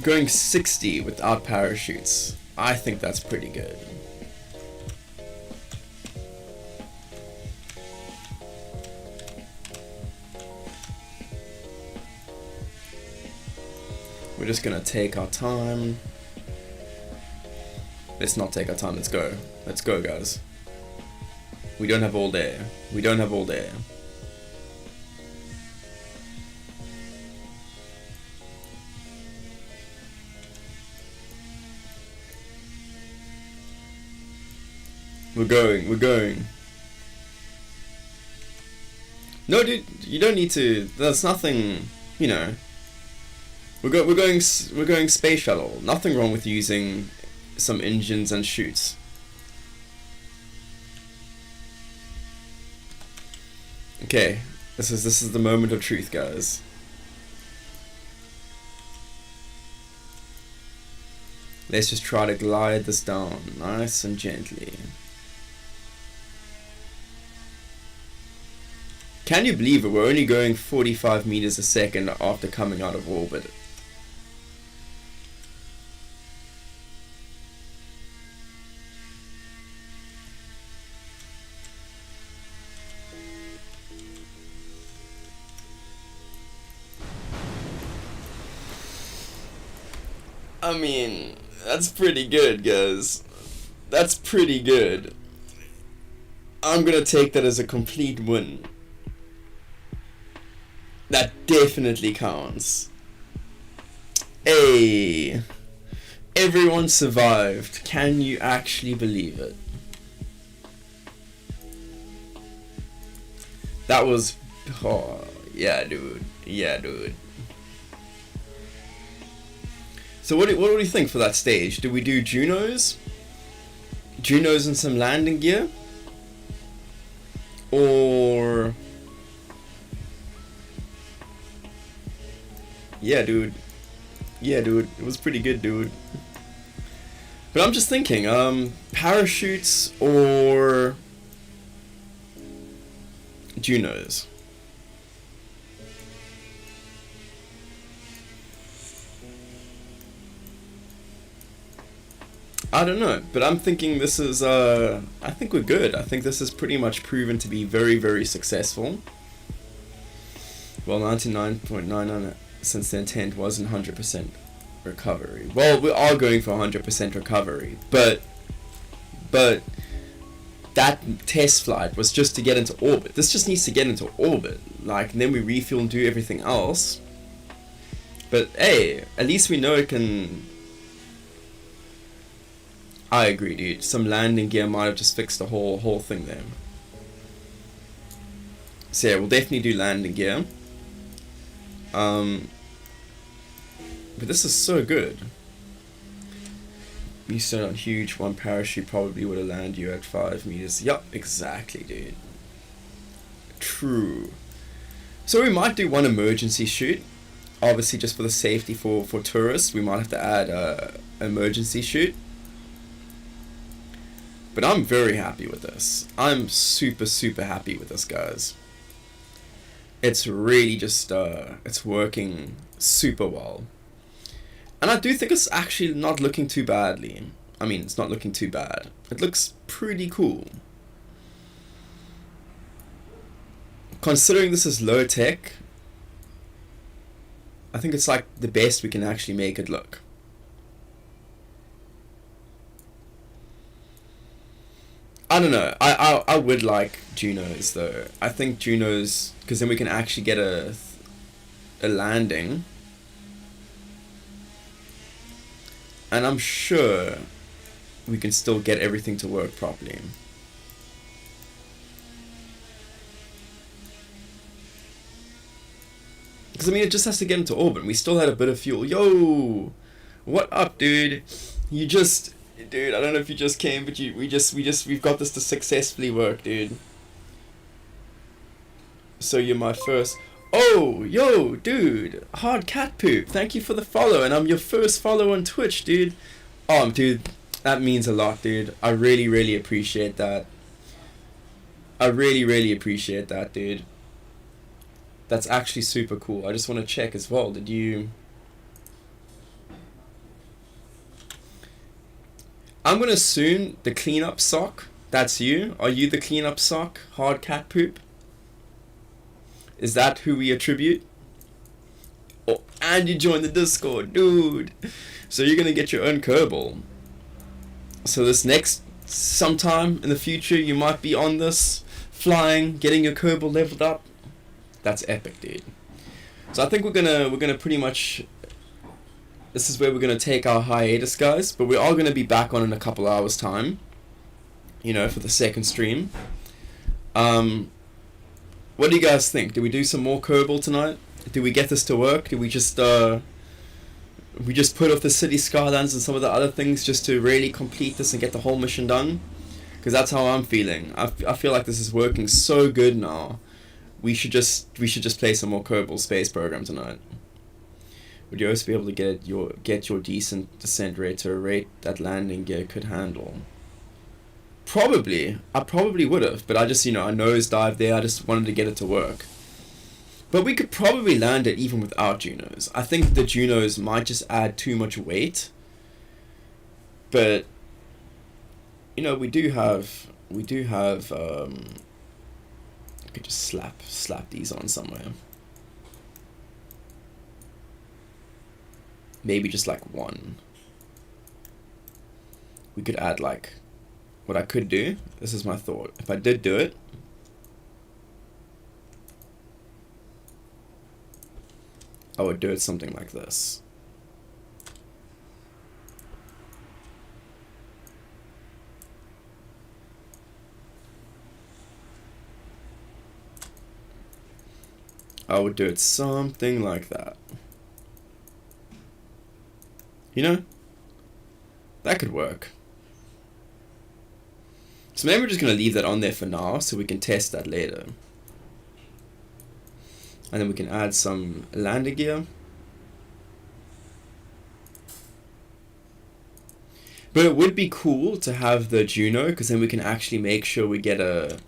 Speaker 2: Going 60 without parachutes, I think that's pretty good. We're just gonna take our time. Let's not take our time, let's go. Let's go, guys. We don't have all day. We don't have all day. We're going. No, dude, you don't need to. There's nothing, you know. We're going space shuttle. Nothing wrong with using some engines and chutes. Okay, This is the moment of truth, guys. Let's just try to glide this down nice and gently. Can you believe it? We're only going 45 meters a second after coming out of orbit. I mean, that's pretty good, guys. That's pretty good. I'm gonna take that as a complete win. That definitely counts. Hey, everyone survived. Can you actually believe it? That was, oh, yeah, dude. Yeah, dude. So what do we think for that stage? Do we do Junos? Junos and some landing gear? Or... Yeah, dude. Yeah, dude. It was pretty good, dude. But I'm just thinking, parachutes or Junos? I don't know, but I'm thinking this is, I think we're good. I think this is pretty much proven to be very, very successful. Well, 99.99 since the intent wasn't 100% recovery. Well, we are going for 100% recovery, but that test flight was just to get into orbit. This just needs to get into orbit, like, and then we refuel and do everything else. But hey, at least we know it can. I agree, dude. Some landing gear might have just fixed the whole thing there. So yeah, we'll definitely do landing gear. But this is so good. You said on huge, one parachute probably would have landed you at 5 meters. Yup, exactly, dude. True. So we might do one emergency chute. Obviously, just for the safety for tourists, we might have to add a emergency chute. But I'm very happy with this. I'm super, super happy with this, guys. It's really just, it's working super well. And I do think it's actually not looking too badly. I mean, it's not looking too bad. It looks pretty cool. Considering this is low tech, I think it's like the best we can actually make it look. I don't know. I would like Junos though. I think Junos, because then we can actually get a landing. And I'm sure we can still get everything to work properly. Because I mean, it just has to get into orbit. We still had a bit of fuel. Yo, what up, dude? You just, dude. I don't know if you just came, but we've got this to successfully work, dude. So you're my first. Oh, yo, dude. Hard cat poop. Thank you for the follow, and I'm your first follow on Twitch, dude. Oh, dude, that means a lot, dude. I really, really appreciate that. I really, really appreciate that, dude. That's actually super cool. I just want to check as well. Did you... I'm going to assume the cleanup sock, that's you. Are you the cleanup sock? Hard cat poop? Is that who we attribute? Oh, and you joined the Discord, dude. So you're going to get your own kerbal. So this next, sometime in the future, you might be on this, flying, getting your kerbal leveled up. That's epic, dude. So I think we're gonna pretty much, this is where we're gonna take our hiatus, guys, but we are gonna be back on in a couple hours time, you know, for the second stream. What do you guys think? Do we do some more kerbal tonight? Do we get this to work? Do we just put off the city skylines and some of the other things just to really complete this and get the whole mission done? Because that's how I'm feeling. I feel like this is working so good now. we should just play some more Kerbal Space Program tonight. Would you also be able to get your decent descent rate to a rate that landing gear could handle? Probably. I probably would have, but I just, I nosedived there. I just wanted to get it to work. But we could probably land it even without Junos. I think the Junos might just add too much weight. But, we do have, I could just slap these on somewhere. Maybe just like one. We could add like, what I could do, this is my thought. If I did do it, I would do it something like this. I would do it something like that. That could work. So maybe we're just going to leave that on there for now so we can test that later. And then we can add some landing gear. But it would be cool to have the Juno, because then we can actually make sure we get a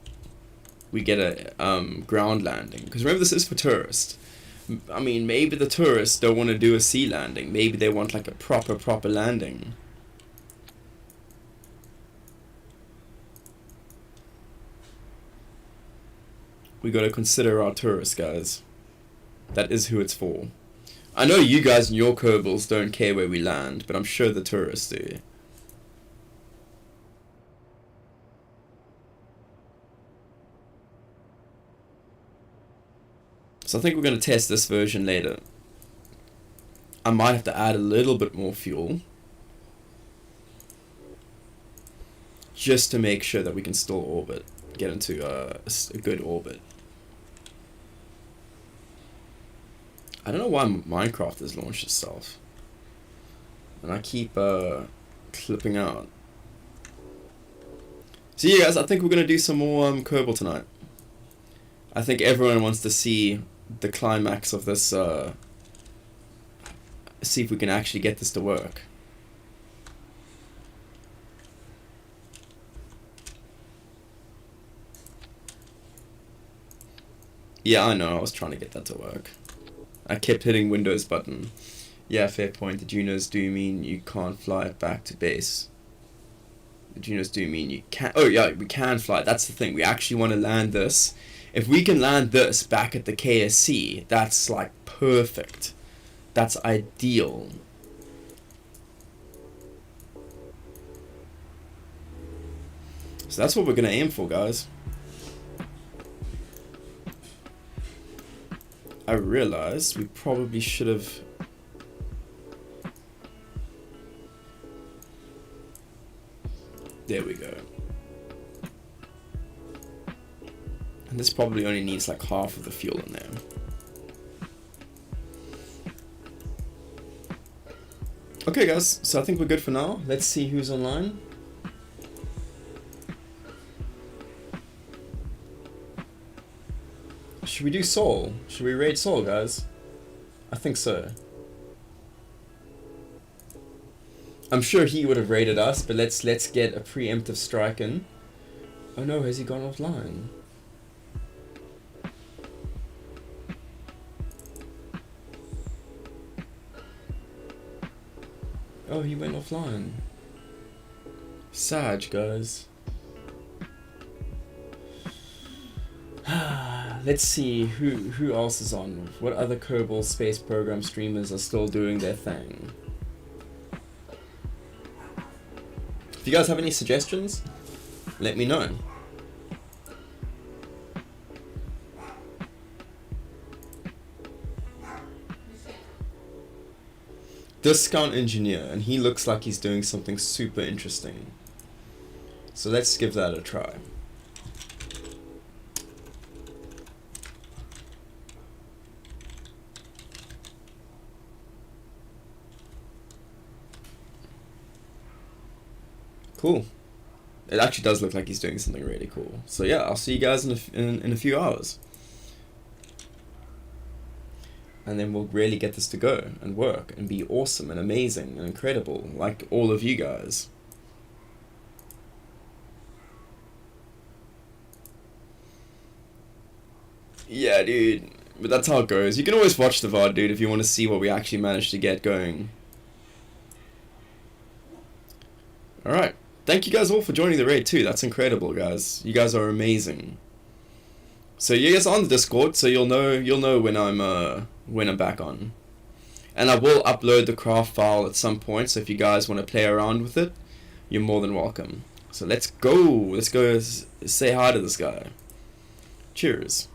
Speaker 2: ground landing. Because remember, this is for tourists. I mean, maybe the tourists don't want to do a sea landing. Maybe they want like a proper landing. We got to consider our tourists, guys. That is who it's for. I know you guys and your Kerbals don't care where we land, but I'm sure the tourists do. So I think we're going to test this version later. I might have to add a little bit more fuel, just to make sure that we can still orbit, get into a good orbit. I don't know why Minecraft has launched itself, and I keep clipping out. So yeah, guys, I think we're going to do some more Kerbal tonight. I think everyone wants to see the climax of this, see if we can actually get this to work. Yeah, I know, I was trying to get that to work. I kept hitting Windows button. Yeah, fair point. The Junos do mean you can't fly it back to base. The Junos do mean you can. Oh yeah, we can fly it. That's the thing. We actually want to land this. If we can land this back at the KSC, that's like perfect. That's ideal. So that's what we're gonna aim for, guys. I realized we probably should have. There we go. And this probably only needs like half of the fuel in there. Okay guys, so I think we're good for now. Let's see who's online. Should we do Soul? Should we raid Soul, guys? I think so. I'm sure he would have raided us, but let's get a preemptive strike in. Oh no, has he gone offline? Oh, he went offline. Sag, guys. Let's see who else is on. What other Kerbal Space Program streamers are still doing their thing? If you guys have any suggestions, let me know. Discount engineer, and he looks like he's doing something super interesting. So let's give that a try. Cool. It actually does look like he's doing something really cool. So yeah, I'll see you guys in a few hours. and then we'll really get this to go and work and be awesome and amazing and incredible, like all of you guys. Yeah, dude. But that's how it goes. You can always watch the VOD, dude, if you want to see what we actually managed to get going. Alright. Thank you guys all for joining the raid too. That's incredible, guys. You guys are amazing. So you guys are on the Discord, so you'll know when I'm back on. And I will upload the craft file at some point, so if you guys want to play around with it, you're more than welcome. So let's go. Let's go say hi to this guy. Cheers.